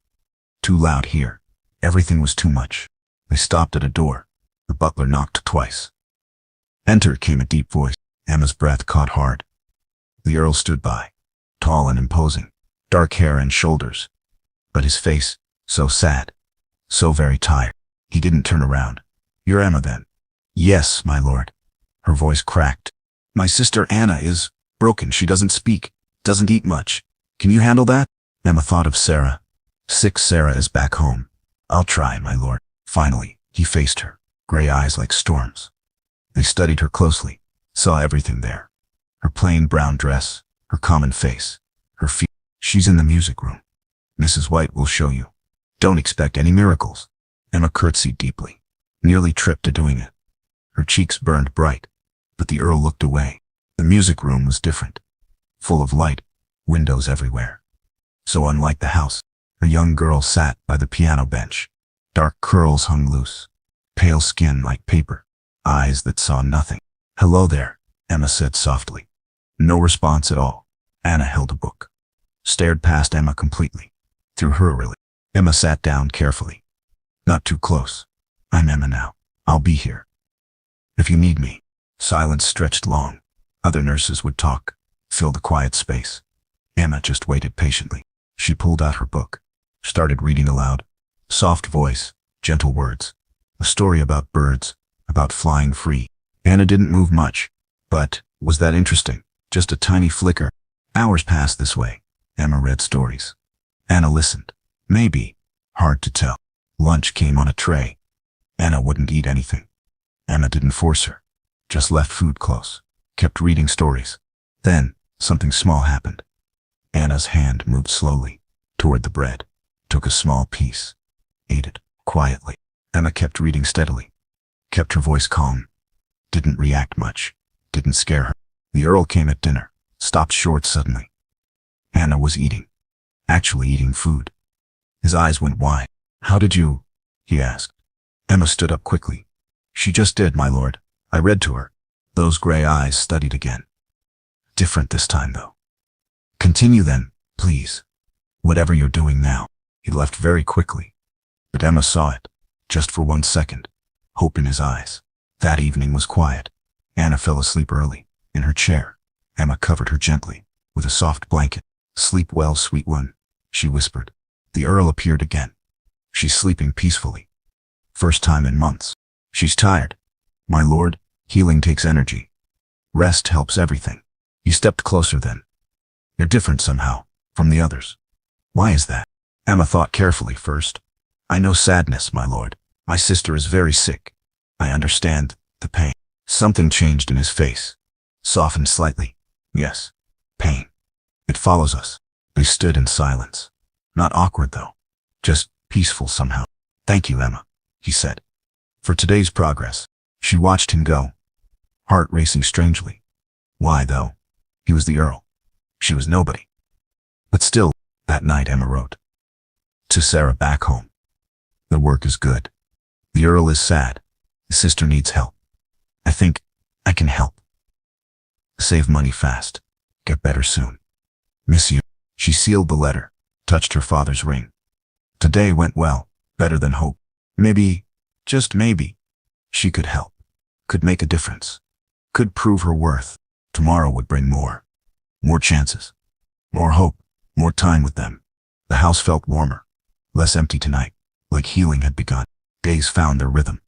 Too loud here. Everything was too much. They stopped at a door. The butler knocked twice. Enter, came a deep voice. Emma's breath caught hard. The Earl stood by, tall and imposing, dark hair and shoulders. But his face, so sad, so very tired. He didn't turn around. You're Emma then? Yes, my lord. Her voice cracked. My sister Anna is broken. She doesn't speak, doesn't eat much. Can you handle that? Emma thought of Sarah. Sick Sarah is back home. I'll try, my lord. Finally, he faced her, gray eyes like storms. They studied her closely, saw everything there. Her plain brown dress, her common face, her feet. She's in the music room. Mrs. White will show you. Don't expect any miracles. Emma curtsied deeply, nearly tripped to doing it. Her cheeks burned bright, but the Earl looked away. The music room was different, full of light, windows everywhere. So unlike the house, a young girl sat by the piano bench. Dark curls hung loose, pale skin like paper, eyes that saw nothing. "Hello there," Emma said softly. No response at all. Anna held a book, stared past Emma completely, through her really. Emma sat down carefully. "Not too close. I'm Emma now. I'll be here if you need me." Silence stretched long. Other nurses would talk, fill the quiet space. Emma just waited patiently. She pulled out her book, started reading aloud. Soft voice, gentle words. A story about birds, about flying free. Anna didn't move much, but was that interesting? Just a tiny flicker. Hours passed this way. Emma read stories. Anna listened. Maybe. Hard to tell. Lunch came on a tray. Anna wouldn't eat anything. Emma didn't force her, just left food close, kept reading stories. Then, something small happened. Anna's hand moved slowly toward the bread, took a small piece, ate it quietly. Emma kept reading steadily, kept her voice calm, didn't react much, didn't scare her. The Earl came at dinner, stopped short suddenly. Anna was eating, actually eating food. His eyes went wide. "How did you?" he asked. Emma stood up quickly. "She just did, my lord." I read to her. Those gray eyes studied again. "Different this time, though." "Continue then, please. Whatever you're doing now." He left very quickly, but Emma saw it, just for 1 second, hope in his eyes. That evening was quiet. Anna fell asleep early, in her chair. Emma covered her gently, with a soft blanket. "Sleep well, sweet one," she whispered. The Earl appeared again. "She's sleeping peacefully. First time in months." "She's tired, my lord. Healing takes energy. Rest helps everything." He stepped closer then. "You're different somehow, from the others. Why is that?" Emma thought carefully first. "I know sadness, my lord. My sister is very sick. I understand the pain." Something changed in his face, softened slightly. "Yes, pain. It follows us." They stood in silence. Not awkward, though. Just peaceful somehow. "Thank you, Emma," he said, "for today's progress." She watched him go, heart racing strangely. Why, though? He was the Earl. She was nobody. But still, that night Emma wrote to Sarah back home. "The work is good. The Earl is sad. His sister needs help. I think I can help. Save money fast. Get better soon. Miss you." She sealed the letter, touched her father's ring. Today went well, better than hope. Maybe, just maybe, she could help, could make a difference, could prove her worth. Tomorrow would bring more chances, more hope, more time with them. The house felt warmer, less empty tonight, like healing had begun. Days found their rhythm.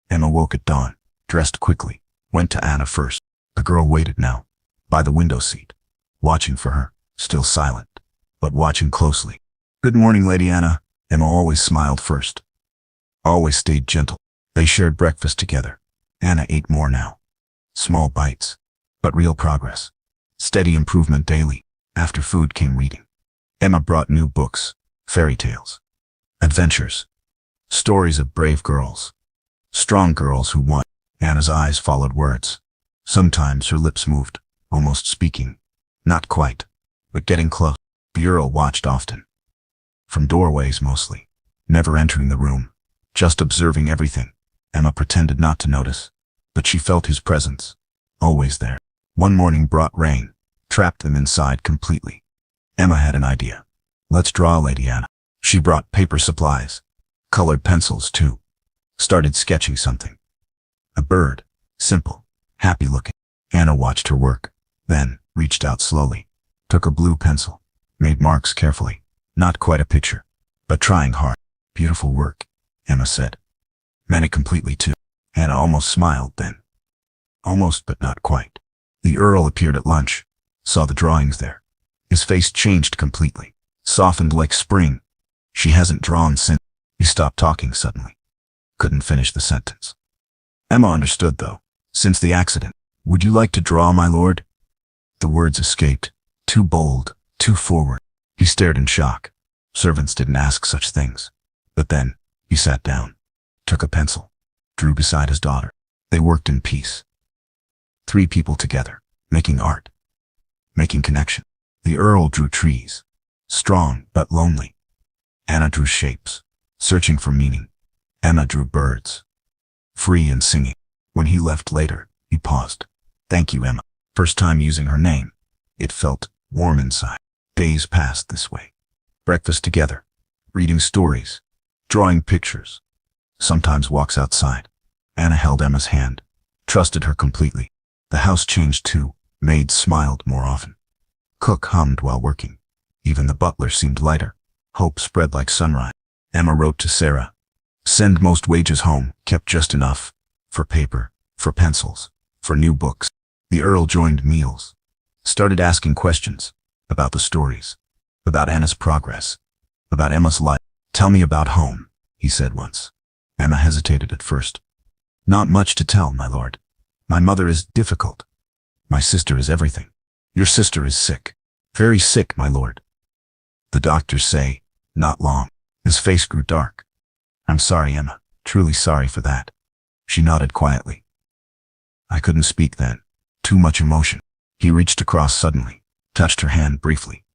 Emma woke at dawn, dressed quickly, went to Anna first. The girl waited now, by the window seat, watching for her, still silent, but watching closely. "Good morning, Lady Anna." Emma always smiled first, always stayed gentle. They shared breakfast together. Anna ate more now. Small bites, but real progress. Steady improvement daily. After food came reading. Emma brought new books, fairy tales, adventures, stories of brave girls, strong girls who won. Anna's eyes followed words. Sometimes her lips moved, almost speaking. Not quite, but getting close. The Earl watched often. From doorways mostly, never entering the room, just observing everything. Emma pretended not to notice, but she felt his presence, always there. One morning brought rain, trapped them inside completely. Emma had an idea. "Let's draw, Lady Anna." She brought paper supplies, colored pencils too. Started sketching something. A bird, simple, happy looking. Anna watched her work, then reached out slowly, took a blue pencil, made marks carefully. Not quite a picture, but trying hard. "Beautiful work," Emma said. Meant it completely too. Anna almost smiled then. Almost, but not quite. The Earl appeared at lunch, saw the drawings there. His face changed completely, softened like spring. "She hasn't drawn since." He stopped talking suddenly. Couldn't finish the sentence. Emma understood, though. "Since the accident." "Would you like to draw, my lord?" The words escaped, too bold, too forward. He stared in shock. Servants didn't ask such things. But then, he He sat down, took a pencil, drew beside his daughter. They worked in peace. 3 people together, making art, making connection. The Earl drew trees, strong but lonely. Anna drew shapes, searching for meaning. Emma drew birds, free and singing. When he left later, he paused. Thank you, Emma. First time using her name. It felt warm inside. Days passed this way. Breakfast together, reading stories, drawing pictures, sometimes walks outside. Anna held Emma's hand, trusted her completely. The house changed too. Maids smiled more often. Cook hummed while working. Even the butler seemed lighter. Hope spread like sunrise. Emma wrote to Sarah. Send most wages home, kept just enough. For paper, for pencils, for new books. The Earl joined meals. Started asking questions. About the stories. About Anna's progress. About Emma's life. Tell me about home, he said once. Emma hesitated at first. Not much to tell, my lord. My mother is difficult. My sister is everything. Your sister is sick. Very sick, my lord. The doctors say, not long. His face grew dark. I'm sorry, Emma. Truly sorry for that. She nodded quietly. I couldn't speak then. Too much emotion. He reached across suddenly, touched her hand briefly.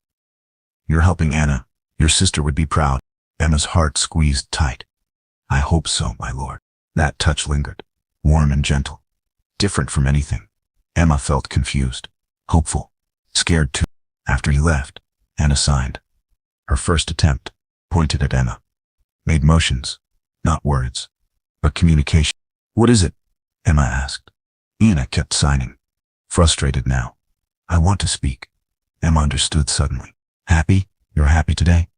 You're helping Anna. Your sister would be proud. Emma's heart squeezed tight. I hope so, my lord. That touch lingered, warm and gentle. Different from anything. Emma felt confused, hopeful, scared too. After he left, Anna signed. Her first attempt, pointed at Emma. Made motions, not words, but communication. What is it? Emma asked. Anna kept signing. Frustrated now. I want to speak. Emma understood suddenly. Happy? You're happy today?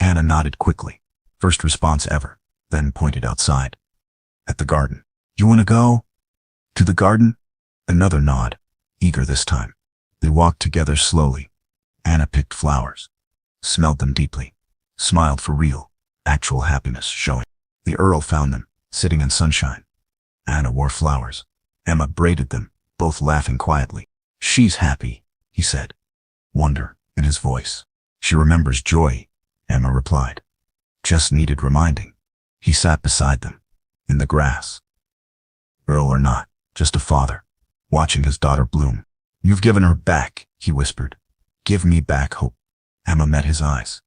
Anna nodded quickly. First response ever, then pointed outside. At the garden. You want to go? To the garden? Another nod, eager this time. They walked together slowly. Anna picked flowers, smelled them deeply, smiled for real, actual happiness showing. The Earl found them, sitting in sunshine. Anna wore flowers. Emma braided them, both laughing quietly. She's happy, he said. Wonder in his voice. She remembers joy, Emma replied. Just needed reminding. He sat beside them, in the grass. Earl or not, just a father, watching his daughter bloom. You've given her back, he whispered. Give me back hope. Emma met his eyes.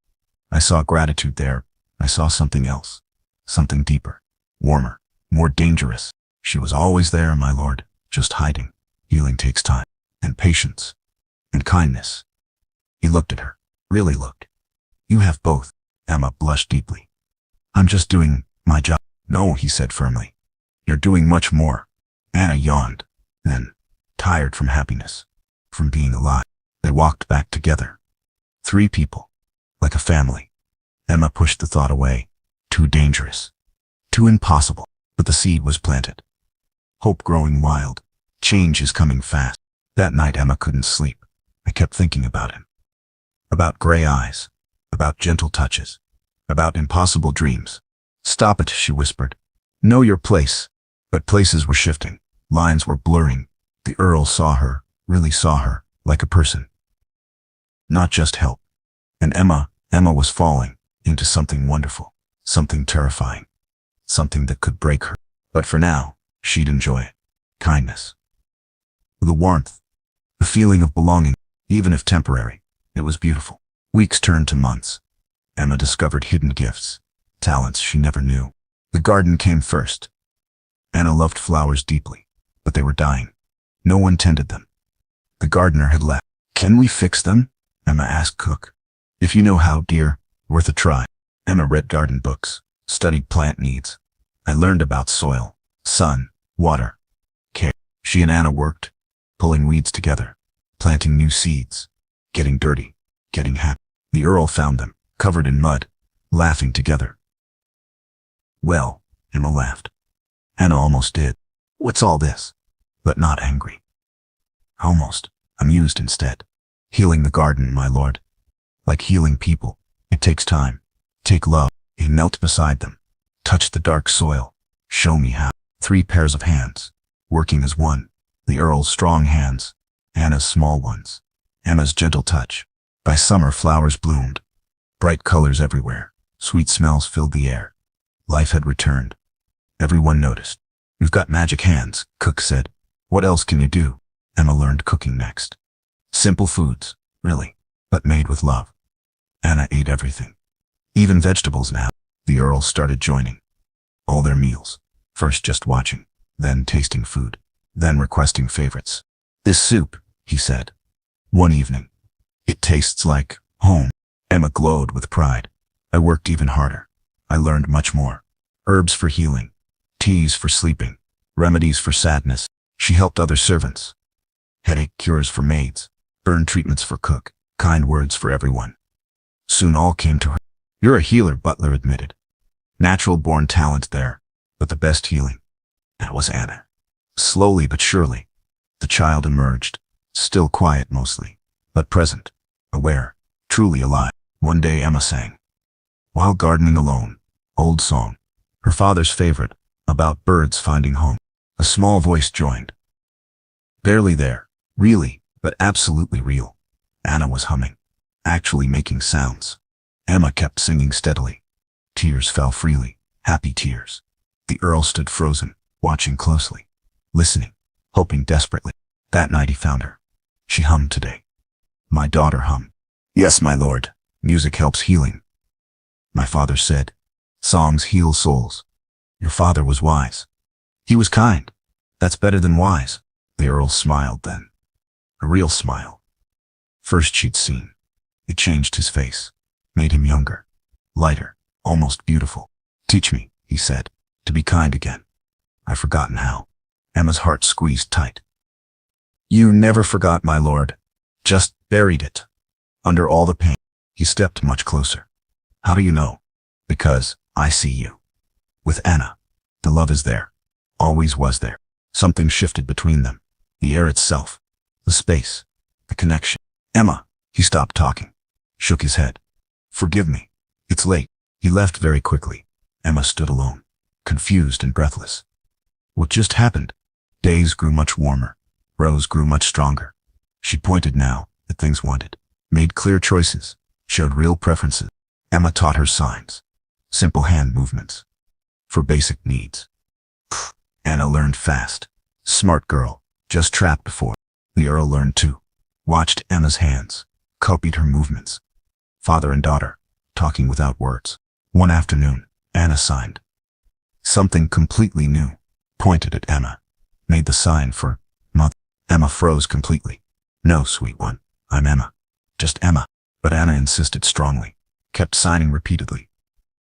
I saw gratitude there. I saw something else. Something deeper, warmer, more dangerous. She was always there, my lord, just hiding. Healing takes time, and patience, and kindness. He looked at her, really looked. You have both. Emma blushed deeply. I'm just doing my job. No, he said firmly. You're doing much more. Anna yawned. Then, tired from happiness, from being alive, they walked back together. 3 people, like a family. Emma pushed the thought away. Too dangerous. Too impossible. But the seed was planted. Hope growing wild. Change is coming fast. That night Emma couldn't sleep. I kept thinking about him. About gray eyes. About gentle touches. About impossible dreams. Stop it, she whispered. Know your place. But places were shifting. Lines were blurring. The Earl saw her, really saw her, like a person. Not just help. And Emma was falling into something wonderful, something terrifying, something that could break her. But for now, she'd enjoy it. Kindness. The warmth. The feeling of belonging, even if temporary. It was beautiful. Weeks turned to months. Emma discovered hidden gifts, talents she never knew. The garden came first. Anna loved flowers deeply, but they were dying. No one tended them. The gardener had left. Can we fix them? Emma asked Cook. If you know how, dear, worth a try. Emma read garden books, studied plant needs. I learned about soil, sun, water, care. She and Anna worked, pulling weeds together, planting new seeds, getting dirty, getting happy. The Earl found them, covered in mud, laughing together. Well, Emma laughed. Anna almost did. What's all this? But not angry. Almost, amused instead. Healing the garden, my lord. Like healing people, it takes time. Take love. He knelt beside them, touched the dark soil. Show me how. 3 pairs of hands, working as one. The Earl's strong hands, Anna's small ones. Emma's gentle touch. By summer flowers bloomed. Bright colors everywhere. Sweet smells filled the air. Life had returned. Everyone noticed. "You've got magic hands," Cook said. "What else can you do?" Emma learned cooking next. Simple foods, really, but made with love. Anna ate everything. Even vegetables now. The Earls started joining. All their meals. First just watching, then tasting food, then requesting favorites. "This soup," he said. One evening. "It tastes like home." Emma glowed with pride. "I worked even harder. I learned much more. Herbs for healing, teas for sleeping, remedies for sadness." She helped other servants. Headache cures for maids, burn treatments for cook, kind words for everyone. Soon all came to her. "You're a healer," Butler admitted. "Natural-born talent there, but the best healing." That was Anna. Slowly but surely, the child emerged, still quiet mostly, but present, aware, truly alive. One day Emma sang, while gardening alone, old song, her father's favorite, about birds finding home. A small voice joined. Barely there, really, but absolutely real. Anna was humming, actually making sounds. Emma kept singing steadily. Tears fell freely, happy tears. The Earl stood frozen, watching closely, listening, hoping desperately. That night he found her. She hummed today. "My daughter hummed." "Yes, my lord. Music helps healing." My father said, "Songs heal souls." Your father was wise. He was kind. That's better than wise. The Earl smiled then. A real smile. First she'd seen. It changed his face, made him younger, lighter, almost beautiful. "Teach me," he said, "to be kind again." "I've forgotten how." Emma's heart squeezed tight. "You never forgot, my lord. Just buried it. Under all the pain." He stepped much closer. "How do you know?" "Because I see you." With Anna, the love is there. Always was there. Something shifted between them. The air itself. The space. The connection. "Emma." He stopped talking. Shook his head. "Forgive me. It's late." He left very quickly. Emma stood alone, confused and breathless. What just happened? Days grew much warmer. Rose grew much stronger. She pointed now at things wanted, made clear choices, showed real preferences. Emma taught her signs. Simple hand movements. For basic needs. Anna learned fast. Smart girl, just trapped before. The Earl learned too. Watched Emma's hands, copied her movements. Father and daughter, talking without words. One afternoon, Anna signed. Something completely new. Pointed at Emma. Made the sign for mother. Emma froze completely. "No, sweet one, I'm Emma. Just Emma." But Anna insisted strongly. Kept signing repeatedly.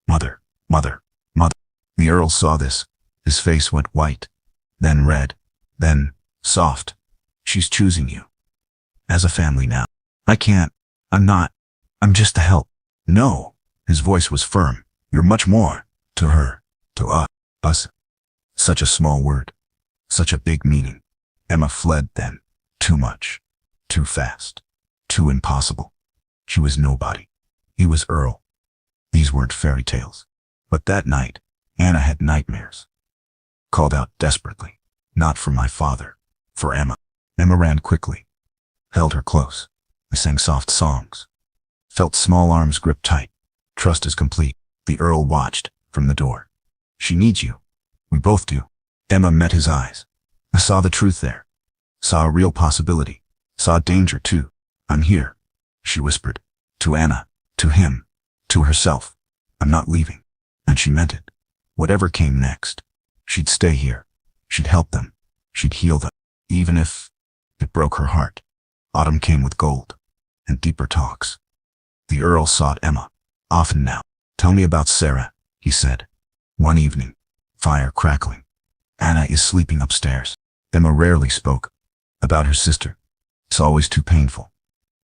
"Mother, mother, mother." The Earl saw this. His face went white, then red, then soft. "She's choosing you. As a family now." "I can't. I'm not. I'm just a help." "No." His voice was firm. "You're much more. To her. To us." Such a small word. Such a big meaning. Emma fled then. Too much. Too fast. Too impossible. She was nobody. He was Earl. These weren't fairy tales. But that night, Anna had nightmares. Called out desperately. Not for my father. For Emma. Emma ran quickly. Held her close. I sang soft songs. Felt small arms grip tight. Trust is complete. The Earl watched from the door. "She needs you. We both do." Emma met his eyes. I saw the truth there. Saw a real possibility. Saw danger too. "I'm here," she whispered. To Anna. To him. To herself. "I'm not leaving." And she meant it. Whatever came next. She'd stay here. She'd help them. She'd heal them. Even if it broke her heart. Autumn came with gold. And deeper talks. The Earl sought Emma. Often now. "Tell me about Sarah," he said. One evening. Fire crackling. Anna is sleeping upstairs. Emma rarely spoke. About her sister. It's always too painful.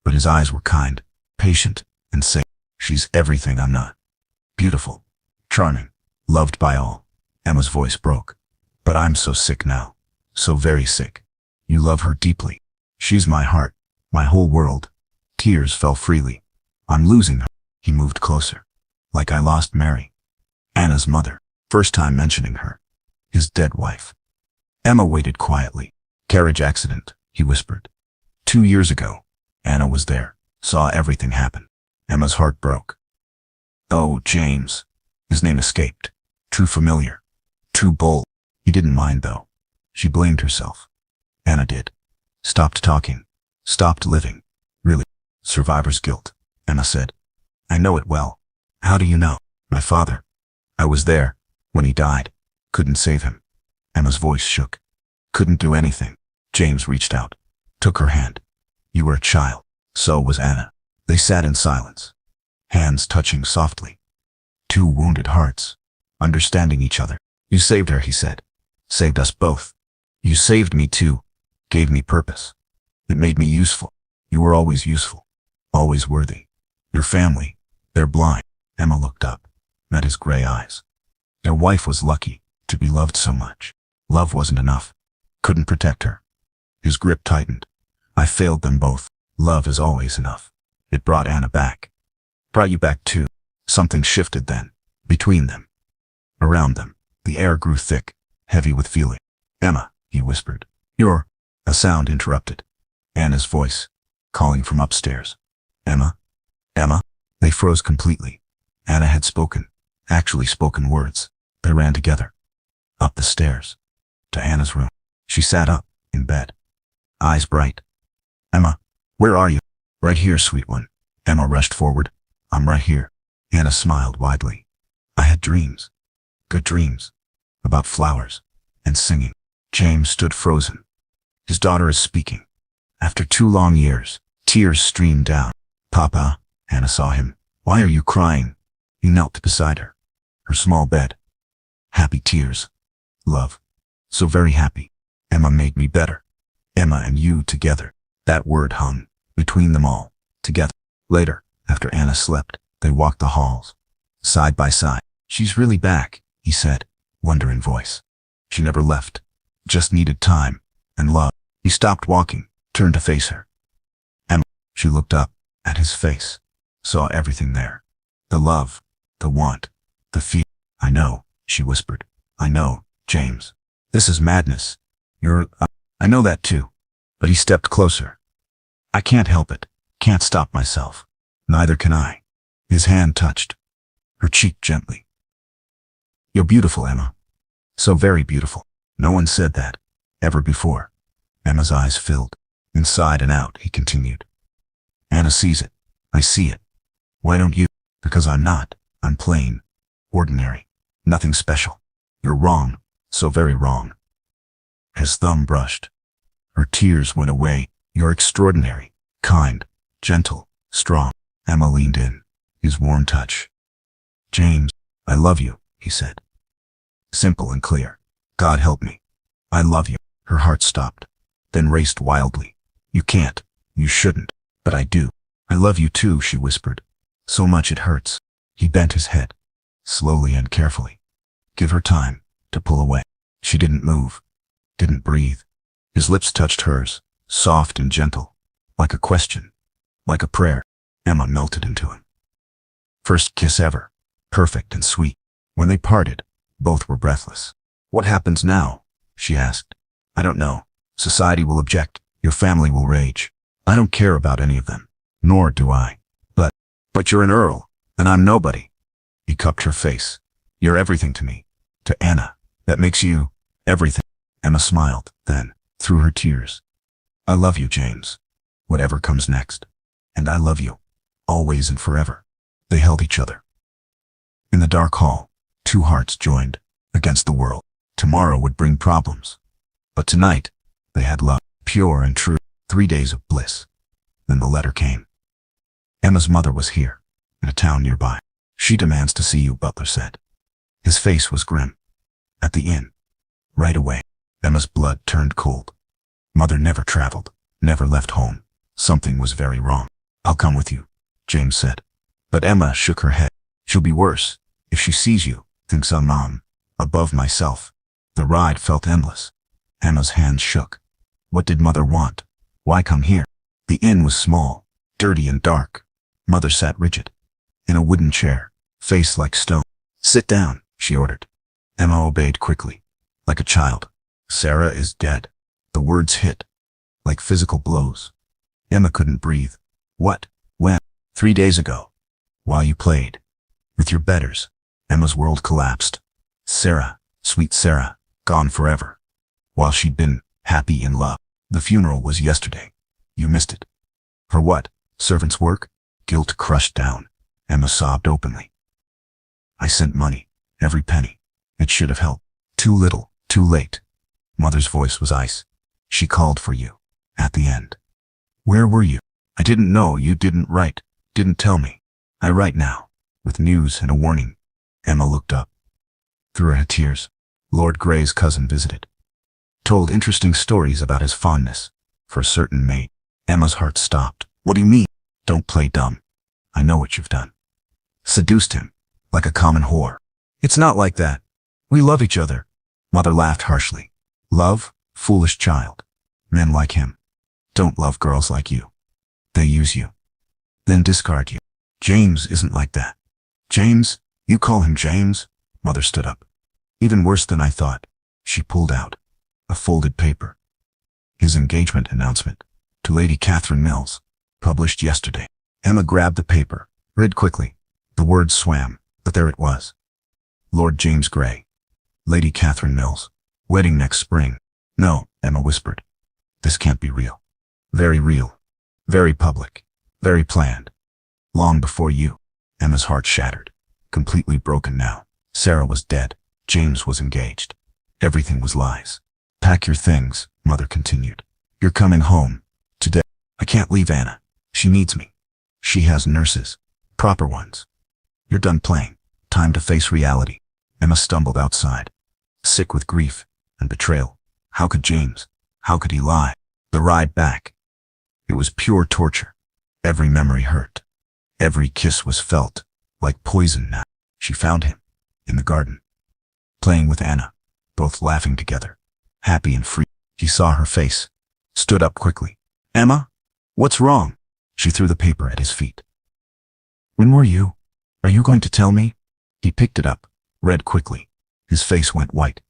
But his eyes were kind, patient, and safe. "She's everything I'm not. Beautiful. Charming. Loved by all." Emma's voice broke. "But I'm so sick now. So very sick." "You love her deeply." "She's my heart. My whole world." Tears fell freely. "I'm losing her." He moved closer. Like I lost Mary. Anna's mother. First time mentioning her. His dead wife. Emma waited quietly. "Carriage accident," he whispered. 2 years ago. Anna was there. Saw everything happen. Emma's heart broke. "Oh, James." His name escaped. Too familiar. Too bold. He didn't mind though. She blamed herself. Anna did. Stopped talking. Stopped living. Really. Survivor's guilt, Emma said. I know it well. How do you know? My father. I was there when he died. Couldn't save him. Emma's voice shook. Couldn't do anything. James reached out. Took her hand. You were a child. So was Anna. They sat in silence. Hands touching softly. Two wounded hearts. Understanding each other. You saved her, he said. Saved us both. You saved me too. Gave me purpose. It made me useful. You were always useful. Always worthy. Your family. They're blind. Emma looked up. Met his gray eyes. Their wife was lucky to be loved so much. Love wasn't enough. Couldn't protect her. His grip tightened. I failed them both. Love is always enough. It brought Anna back. Brought you back too. Something shifted then. Between them. Around them. The air grew thick. Heavy with feeling. Emma, he whispered. You're... A sound interrupted. Anna's voice. Calling from upstairs. Emma? Emma? They froze completely. Anna had spoken. Actually spoken words. They ran together. Up the stairs. To Anna's room. She sat up, in bed. Eyes bright. Emma, where are you? Right here, sweet one. Emma rushed forward. I'm right here. Anna smiled widely. I had dreams. Good dreams. About flowers. And singing. James stood frozen. His daughter is speaking. After 2 long years, tears streamed down. Papa, Anna saw him. Why are you crying? He knelt beside her. Her small bed. Happy tears. Love. So very happy. Emma made me better. Emma and you together. That word hung between them all. Together. Later, after Anna slept, they walked the halls. Side by side. She's really back, he said, wonder in voice. She never left. Just needed time. And love. He stopped walking, turned to face her. Emma. She looked up, at his face. Saw everything there. The love. The want. The fear. I know, she whispered. I know, James. This is madness. I know that too. But he stepped closer. I can't help it. Can't stop myself. Neither can I. His hand touched her cheek gently. You're beautiful, Emma. So very beautiful. No one said that. Ever before. Emma's eyes filled. Inside and out, he continued. Anna sees it. I see it. Why don't you? Because I'm not. I'm plain. Ordinary. Nothing special. You're wrong. So very wrong. His thumb brushed. Her tears went away. You're extraordinary. Kind. Gentle. Strong. Emma leaned in. His warm touch. James, I love you, he said. Simple and clear. God help me. I love you. Her heart stopped. Then raced wildly. You can't. You shouldn't. But I do. I love you too, she whispered. So much it hurts. He bent his head. Slowly and carefully. Give her time to pull away. She didn't move. Didn't breathe. His lips touched hers. Soft and gentle. Like a question. Like a prayer. Emma melted into him. First kiss ever. Perfect and sweet. When they parted, both were breathless. What happens now? She asked. I don't know. Society will object. Your family will rage. I don't care about any of them. Nor do I. But you're an earl, and I'm nobody. He cupped her face. You're everything to me. To Anna. That makes you everything. Emma smiled, then, through her tears. I love you, James. Whatever comes next. And I love you. Always and forever. They held each other. In the dark hall, 2 hearts joined, against the world. Tomorrow would bring problems. But tonight, they had love, pure and true. 3 days of bliss. Then the letter came. Emma's mother was here, in a town nearby. She demands to see you, Butler said. His face was grim. At the inn. Right away. Emma's blood turned cold. Mother never traveled, never left home. Something was very wrong. I'll come with you, James said. But Emma shook her head. She'll be worse. If she sees you, thinks I'm above myself. The ride felt endless. Emma's hands shook. What did Mother want? Why come here? The inn was small, dirty and dark. Mother sat rigid. In a wooden chair, face like stone. Sit down, she ordered. Emma obeyed quickly. Like a child. Sarah is dead. The words hit. Like physical blows. Emma couldn't breathe. What? When? 3 days ago. While you played. With your betters. Emma's world collapsed. Sarah, sweet Sarah, gone forever. While she'd been happy in love. The funeral was yesterday. You missed it. For what? Servant's work? Guilt crushed down. Emma sobbed openly. I sent money. Every penny. It should have helped. Too little, too late. Mother's voice was ice. She called for you. At the end. Where were you? I didn't know you didn't write. Didn't tell me. I write now. With news and a warning. Emma looked up. Through her tears. Lord Grey's cousin visited. Told interesting stories about his fondness for a certain maid. Emma's heart stopped. What do you mean? Don't play dumb. I know what you've done. Seduced him. Like a common whore. It's not like that. We love each other. Mother laughed harshly. Love? Foolish child. Men like him don't love girls like you. They use you. Then discard you. James isn't like that. James? You call him James? Mother stood up. Even worse than I thought. She pulled out a folded paper. His engagement announcement to Lady Catherine Mills, published yesterday. Emma grabbed the paper, read quickly. The words swam, but there it was. Lord James Grey. Lady Catherine Mills. Wedding next spring. No, Emma whispered. This can't be real. Very real. Very public. Very planned. Long before you. Emma's heart shattered. Completely broken now. Sarah was dead. James was engaged. Everything was lies. Pack your things, Mother continued. You're coming home. Today. I can't leave Anna. She needs me. She has nurses. Proper ones. You're done playing. Time to face reality. Emma stumbled outside. Sick with grief and betrayal. How could James? How could he lie? The ride back. It was pure torture. Every memory hurt. Every kiss was felt like poison now. She found him in the garden, playing with Anna, both laughing together, happy and free. He saw her face, stood up quickly. Emma? What's wrong? She threw the paper at his feet. When were you? Are you going to tell me? He picked it up, read quickly. His face went white.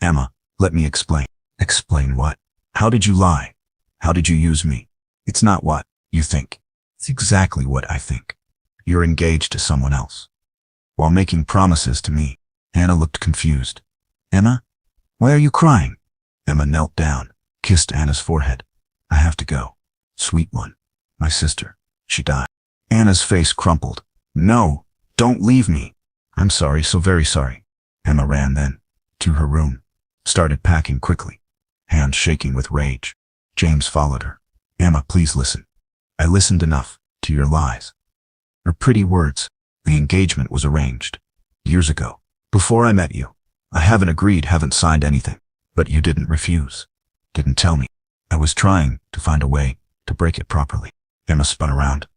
Emma, let me explain. Explain what? How did you lie? How did you use me? It's not what you think. It's exactly what I think. You're engaged to someone else. While making promises to me. Anna looked confused. Emma? Why are you crying? Emma knelt down, kissed Anna's forehead. I have to go. Sweet one. My sister. She died. Anna's face crumpled. No, don't leave me. I'm sorry, so very sorry. Emma ran then to her room. Started packing quickly. Hands shaking with rage. James followed her. Emma, please listen. I listened enough to your lies. Her pretty words. The engagement was arranged. Years ago. Before I met you. I haven't agreed, haven't signed anything. But you didn't refuse. Didn't tell me. I was trying to find a way to break it properly. Emma spun around.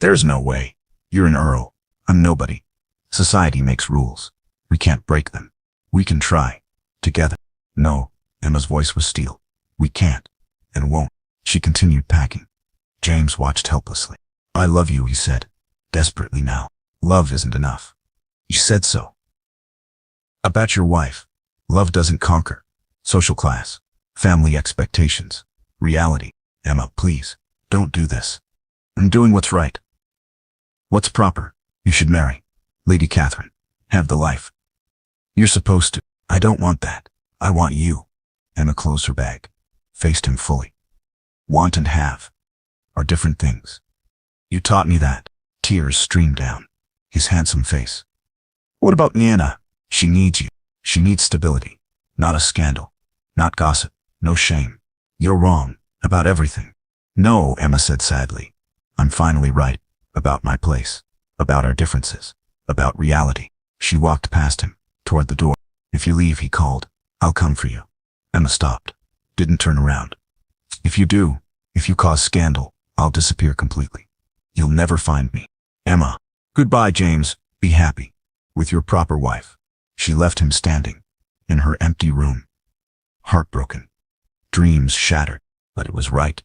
There's no way. You're an earl. I'm nobody. Society makes rules. We can't break them. We can try. Together. No. Emma's voice was steel. We can't. And won't. She continued packing. James watched helplessly. I love you, he said. Desperately now. Love isn't enough. You said so. About your wife. Love doesn't conquer. Social class. Family expectations. Reality. Emma, please. Don't do this. I'm doing what's right. What's proper. You should marry Lady Catherine. Have the life. You're supposed to. I don't want that. I want you. Emma closed her bag. Faced him fully. Want and have are different things. You taught me that. Tears streamed down his handsome face. What about Anna? She needs you. She needs stability. Not a scandal. Not gossip. No shame. You're wrong. About everything. No, Emma said sadly. I'm finally right. About my place. About our differences. About reality. She walked past him, toward the door. If you leave, he called. I'll come for you. Emma stopped. Didn't turn around. If you do, if you cause scandal, I'll disappear completely. You'll never find me. Emma. Goodbye, James. Be happy. With your proper wife. She left him standing in her empty room. Heartbroken. Dreams shattered. But it was right.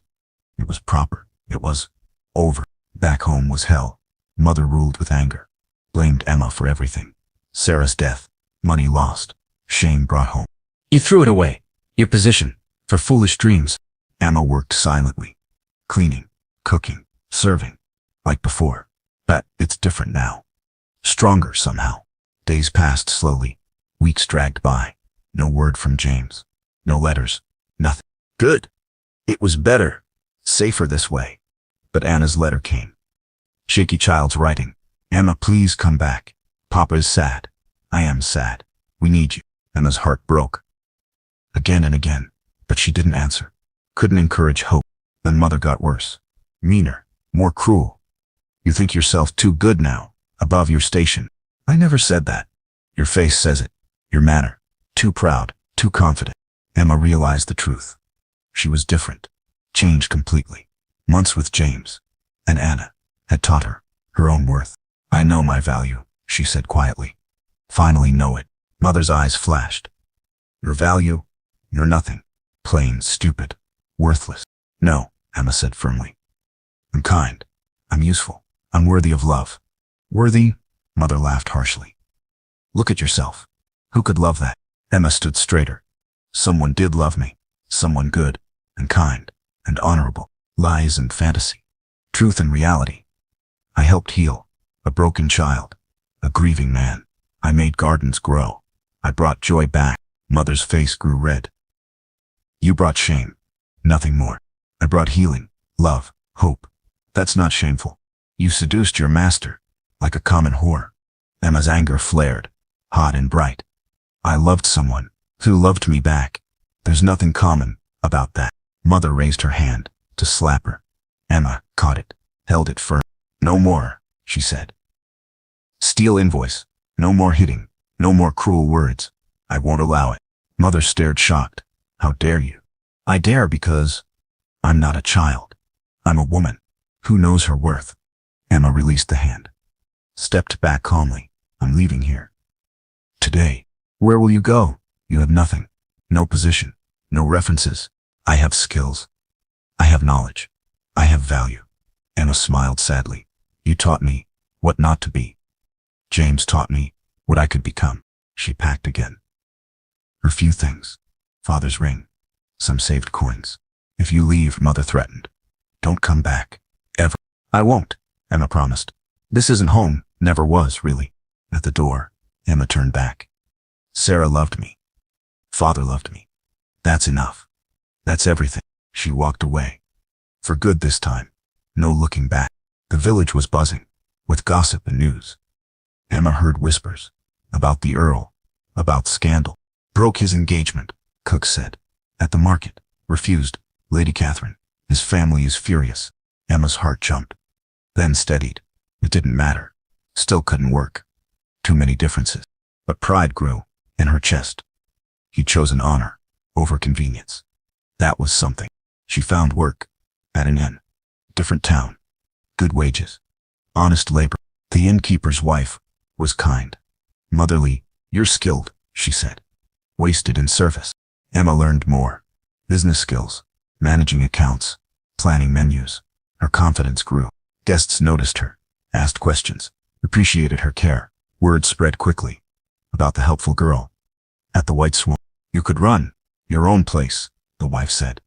It was proper. It was over. Back home was hell. Mother ruled with anger. Blamed Emma for everything. Sarah's death. Money lost. Shame brought home. You threw it away. Your position. For foolish dreams. Emma worked silently. Cleaning. Cooking. Serving. Like before. But it's different now. Stronger somehow. Days passed slowly. Weeks dragged by. No word from James. No letters. Nothing. Good. It was better. Safer this way. But Anna's letter came. Shaky child's writing. Emma, please come back. Papa is sad. I am sad. We need you. Emma's heart broke. Again and again. But she didn't answer. Couldn't encourage hope. Then Mother got worse. Meaner. More cruel. You think yourself too good now. Above your station. I never said that. Your face says it. Your manner. Too proud. Too confident. Emma realized the truth. She was different. Changed completely. Months with James and Anna had taught her her own worth. I know my value, she said quietly. Finally know it. Mother's eyes flashed. Your value? You're nothing. Plain, stupid. Worthless. No, Emma said firmly. I'm kind. I'm useful. I'm worthy of love. Worthy? Mother laughed harshly. Look at yourself. Who could love that? Emma stood straighter. Someone did love me. Someone good and kind and honorable. Lies and fantasy. Truth and reality. I helped heal a broken child, a grieving man. I made gardens grow. I brought joy back. Mother's face grew red. You brought shame. Nothing more. I brought healing, love, hope. That's not shameful. You seduced your master, like a common whore. Emma's anger flared, hot and bright. I loved someone who loved me back. There's nothing common about that. Mother raised her hand to slap her. Emma caught it, held it firm. No more, she said. Steal invoice. No more hitting. No more cruel words. I won't allow it. Mother stared shocked. How dare you? I dare because I'm not a child. I'm a woman who knows her worth. Emma released the hand. Stepped back calmly. I'm leaving here. Today. Where will you go? You have nothing. No position. No references. I have skills. I have knowledge. I have value. Emma smiled sadly. You taught me what not to be. James taught me what I could become. She packed again. Her few things. Father's ring. Some saved coins. If you leave, Mother threatened. Don't come back. Ever. I won't, Emma promised. This isn't home. Never was, really. At the door, Emma turned back. Sarah loved me. Father loved me. That's enough. That's everything. She walked away. For good this time. No looking back. The village was buzzing with gossip and news. Emma heard whispers about the Earl, about scandal. Broke his engagement, Cook said. At the market. Refused. Lady Catherine. His family is furious. Emma's heart jumped. Then steadied. It didn't matter. Still couldn't work. Too many differences. But pride grew in her chest. He'd chosen honor over convenience. That was something. She found work at an inn. Different town. Good wages. Honest labor. The innkeeper's wife was kind. Motherly. You're skilled, she said. Wasted in service. Emma learned more. Business skills. Managing accounts. Planning menus. Her confidence grew. Guests noticed her. Asked questions. Appreciated her care. Word spread quickly about the helpful girl at the White Swan. You could run your own place, the wife said.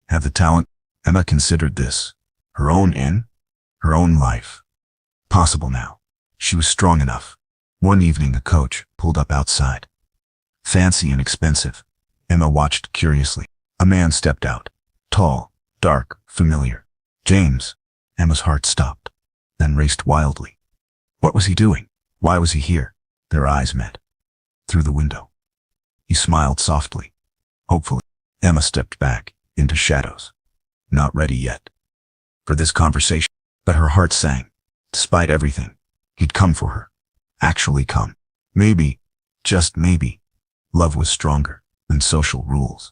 Have the talent. Emma considered this. Her own inn. Her own life. Possible now. She was strong enough. One evening a coach pulled up outside. Fancy and expensive. Emma watched curiously. A man stepped out. Tall, dark, familiar. James. Emma's heart stopped, then raced wildly. What was he doing? Why was he here? Their eyes met. Through the window. He smiled softly. Hopefully. Emma stepped back into shadows. Not ready yet for this conversation. But her heart sang. Despite everything, he'd come for her. Actually come. Maybe, just maybe, love was stronger than social rules,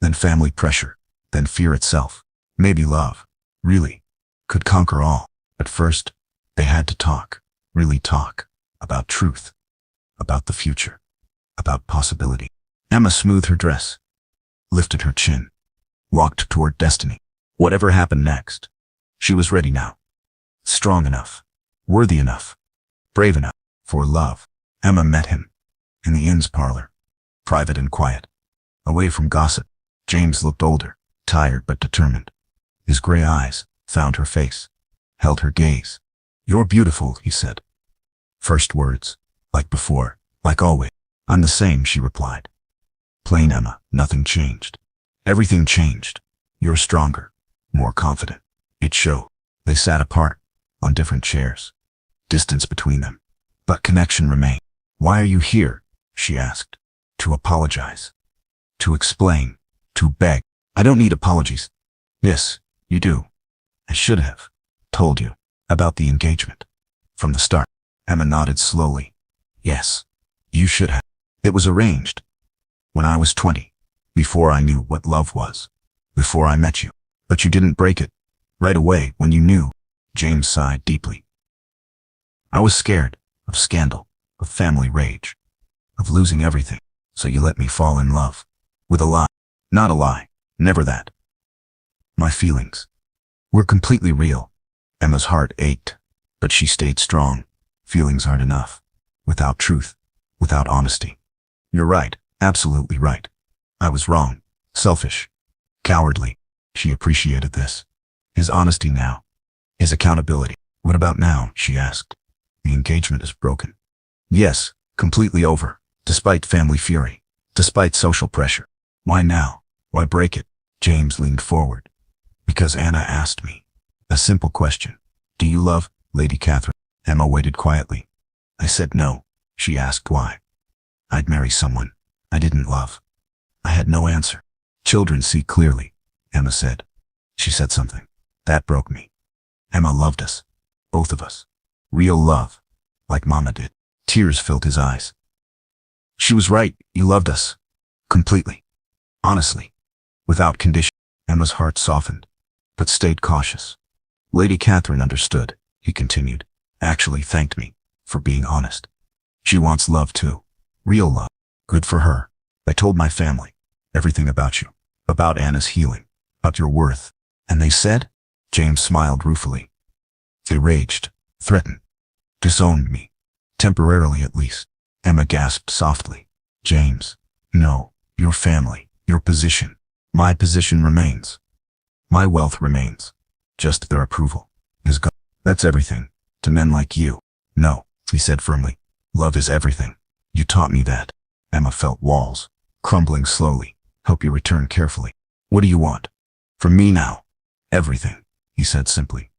than family pressure, than fear itself. Maybe love, really, could conquer all. But first, they had to talk, really talk, about truth, about the future, about possibility. Emma smoothed her dress, lifted her chin, walked toward destiny. Whatever happened next, she was ready now. Strong enough, worthy enough, brave enough for love. Emma met him in the inn's parlor, private and quiet, away from gossip. James looked older, tired but determined. His gray eyes found her face, held her gaze. You're beautiful, he said. First words, like before, like always. I'm the same, she replied. Plain Emma, nothing changed. Everything changed. You're stronger, more confident. It showed. They sat apart, on different chairs. Distance between them. But connection remained. Why are you here? She asked. To apologize. To explain. To beg. I don't need apologies. Yes, you do. I should have told you about the engagement. From the start. Emma nodded slowly. Yes, you should have. It was arranged. When I was 20. Before I knew what love was. Before I met you. But you didn't break it. Right away when you knew. James sighed deeply. I was scared of scandal, of family rage, of losing everything. So you let me fall in love. With a lie. Not a lie. Never that. My feelings were completely real. Emma's heart ached, but she stayed strong. Feelings aren't enough. Without truth. Without honesty. You're right. Absolutely right. I was wrong. Selfish. Cowardly. She appreciated this. His honesty now. His accountability. What about now? She asked. The engagement is broken. Yes, completely over. Despite family fury. Despite social pressure. Why now? Why break it? James leaned forward. Because Anna asked me. A simple question. Do you love Lady Catherine? Emma waited quietly. I said no. She asked why. I'd marry someone I didn't love. I had no answer. Children see clearly, Emma said. She said something. That broke me. Emma loved us. Both of us. Real love. Like Mama did. Tears filled his eyes. She was right. You loved us. Completely. Honestly. Without condition. Emma's heart softened, but stayed cautious. Lady Catherine understood, he continued. Actually thanked me for being honest. She wants love too. Real love. Good for her. I told my family everything about you. About Anna's healing. About your worth. And they said? James smiled ruefully. They raged. Threatened. Disowned me. Temporarily at least. Emma gasped softly. James. No. Your family. Your position. My position remains. My wealth remains. Just their approval is gone. That's everything. To men like you. No, he said firmly. Love is everything. You taught me that. Emma felt walls crumbling slowly. Hope you return carefully. What do you want? From me now? Everything, he said simply.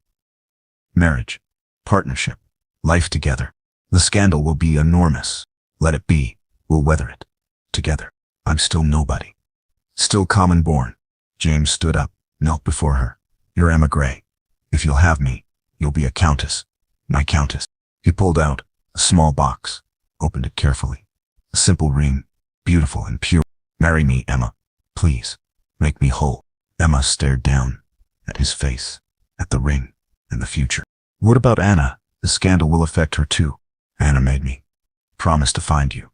Marriage. Partnership. Life together. The scandal will be enormous. Let it be. We'll weather it. Together. I'm still nobody. Still common born. James stood up, knelt before her. You're Emma Gray. If you'll have me, you'll be a countess. My countess. He pulled out a small box, opened it carefully. A simple ring, beautiful and pure. Marry me, Emma. Please. Make me whole. Emma stared down at his face, at the ring, and the future. What about Anna? The scandal will affect her too. Anna made me promise to find you.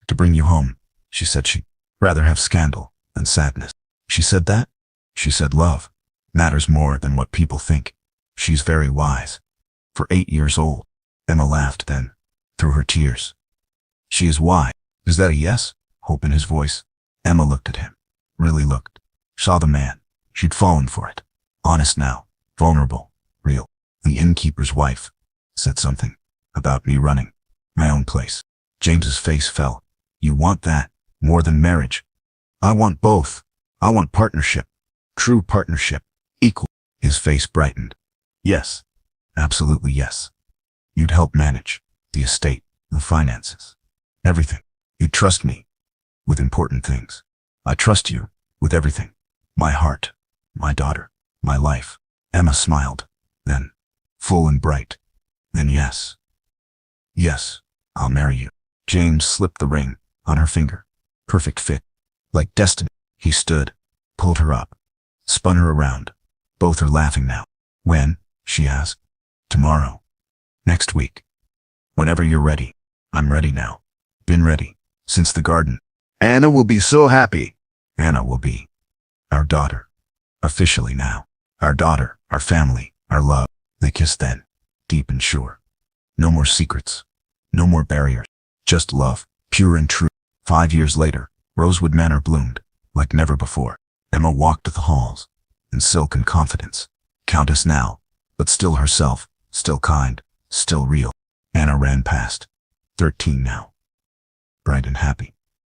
To bring you home. She said she'd rather have scandal than sadness. She said that? She said love matters more than what people think. She's very wise. For 8 years old. Emma laughed then, through her tears. She is wise. Is that a yes? Hope in his voice. Emma looked at him. Really looked. Saw the man. She'd fallen for it. Honest now. Vulnerable. Real. The innkeeper's wife said something about me running my own place. James's face fell. You want that more than marriage? I want both. I want partnership. True partnership. Equal. His face brightened. Yes. Absolutely yes. You'd help manage the estate, the finances, everything. You'd trust me with important things. I trust you with everything. My heart, my daughter, my life. Emma smiled. Then, full and bright. Then yes. Yes, I'll marry you. James slipped the ring on her finger. Perfect fit. Like destiny. He stood, pulled her up, spun her around. Both are laughing now. When? She asked. Tomorrow. Next week. Whenever you're ready. I'm ready now. Been ready. Since the garden. Anna will be so happy. Anna will be our daughter. Officially now. Our daughter, our family, our love. They kissed then. Deep and sure. No more secrets. No more barriers. Just love. Pure and true. 5 years later, Rosewood Manor bloomed. Like never before. Emma walked the halls. In silken confidence. Countess now. But still herself. Still kind. Still real. Anna ran past. 13 now. bright and happy,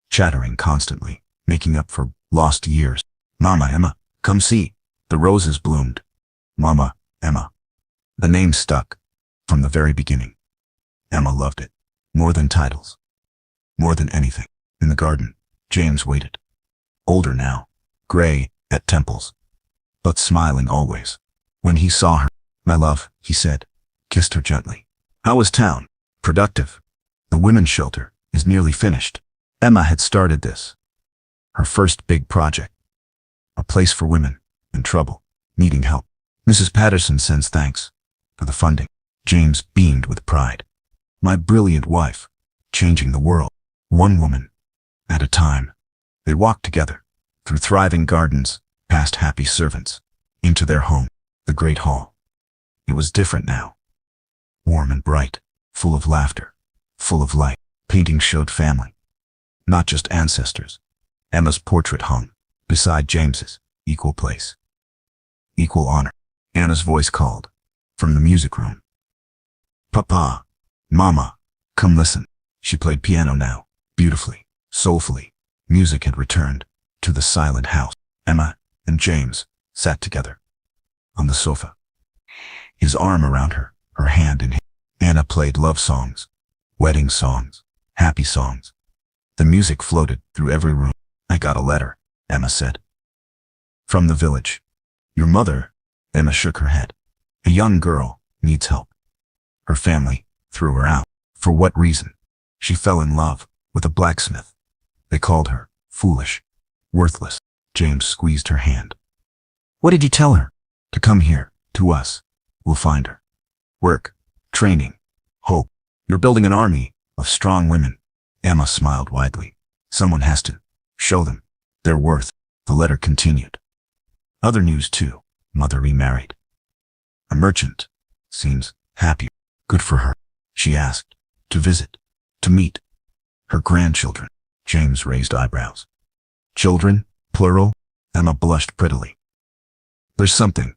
chattering constantly, making up for lost years. Mama, Emma, come see. The roses bloomed. Mama, Emma. The name stuck from the very beginning. Emma loved it, more than titles, more than anything. In the garden, James waited. Older now, gray at temples, but smiling always. When he saw her, "My love," he said, kissed her gently. "How was town?" "Productive. The women's shelter is nearly finished." Emma had started this, her first big project. A place for women in trouble, needing help. "Mrs. Patterson sends thanks for the funding." James beamed with pride. "My brilliant wife, changing the world, one woman at a time." They walked together, through thriving gardens, past happy servants, into their home, the great hall. It was different now. Warm and bright, full of laughter, full of light. Paintings showed family, not just ancestors. Emma's portrait hung beside James's, equal place, equal honor. Anna's voice called from the music room. "Papa, Mama, come listen." She played piano now, beautifully, soulfully. Music had returned to the silent house. Emma and James sat together on the sofa, his arm around her, her hand in his. Anna played love songs, wedding songs, happy songs. The music floated through every room. "I got a letter," Emma said. "From the village." "Your mother?" Emma shook her head. "A young girl needs help. Her family threw her out." "For what reason?" "She fell in love with a blacksmith. They called her foolish, worthless." James squeezed her hand. "What did you tell her?" "To come here, to us. We'll find her. Work, training, hope. You're building an army of strong women." Emma smiled widely. "Someone has to show them their worth." The letter continued. "Other news too. Mother remarried. A merchant. Seems happy. Good for her." She asked to visit, to meet her grandchildren. James raised eyebrows. "Children, plural?" Emma blushed prettily. "There's something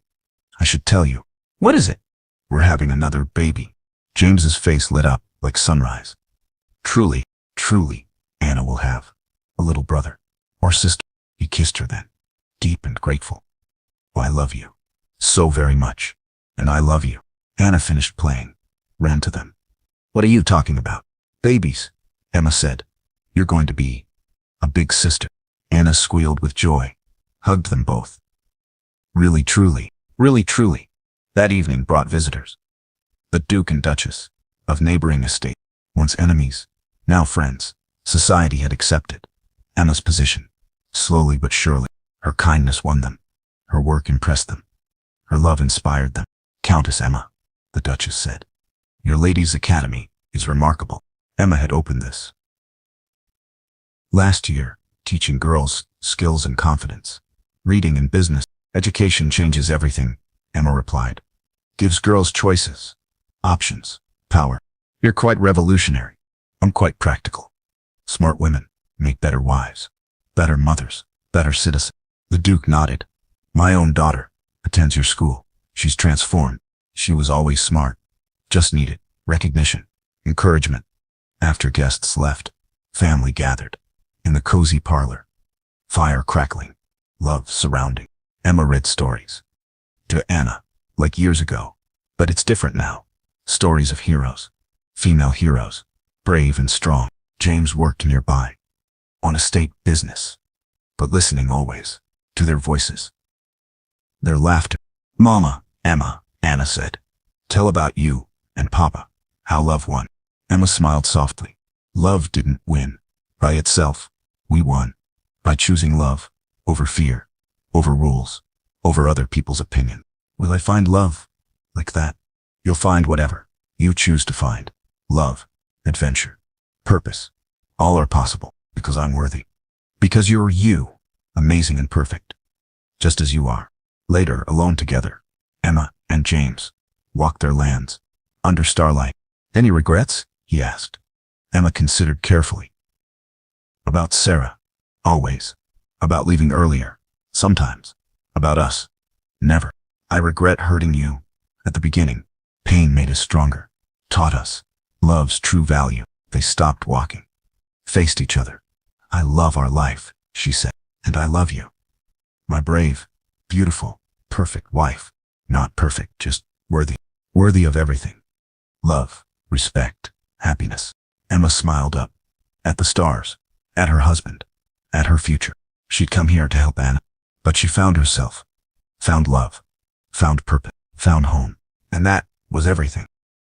I should tell you." "What is it?" "We're having another baby." James's face lit up like sunrise. Truly, Anna will have a little brother or sister." He kissed her then, deep and grateful. "Oh, I love you so very much. And I love you." Anna finished playing, ran to them. "What are you talking about?" "Babies," Emma said. "You're going to be a big sister." Anna squealed with joy, hugged them both. Really truly. That evening brought visitors. The Duke and Duchess of neighboring estate, once enemies, now friends. Society had accepted Emma's position, slowly but surely. Her kindness won them. Her work impressed them. Her love inspired them. "Countess Emma," the Duchess said, "your Ladies' Academy is remarkable." Emma had opened this last year, teaching girls skills and confidence, reading and business. "Education changes everything," Emma replied. "Gives girls choices, options, power." "You're quite revolutionary." "I'm quite practical. Smart women make better wives, better mothers, better citizens." The Duke nodded. "My own daughter attends your school. She's transformed. She was always smart, just needed recognition, encouragement." After guests left, family gathered in the cozy parlor, fire crackling, love surrounding. Emma read stories to Anna, like years ago, but it's different now. Stories of heroes, female heroes, brave and strong. James worked nearby, on estate business, but listening always to their voices, their laughter. "Mama, Emma," Anna said, "tell about you and Papa, how love won." Emma smiled softly. "Love didn't win by itself. We won by choosing love over fear, over rules, over other people's opinion." "Will I find love like that?" "You'll find whatever you choose to find. Love, adventure, purpose, all are possible because I'm worthy. Because you're you, amazing and perfect, just as you are." Later, alone together, Emma and James walked their lands under starlight. "Any regrets?" he asked. Emma considered carefully. "About Sarah, always. About leaving earlier, sometimes. About us, never. I regret hurting you at the beginning. Pain made us stronger, taught us love's true value." They stopped walking, faced each other. I love our life, she said, and I love you. My brave, beautiful, perfect wife. Not perfect, just worthy. Worthy of everything. Love, respect, happiness. Emma smiled up. At the stars. At her husband. At her future. She'd come here to help Anna. But she found herself. Found love. Found purpose. Found home. And that was everything.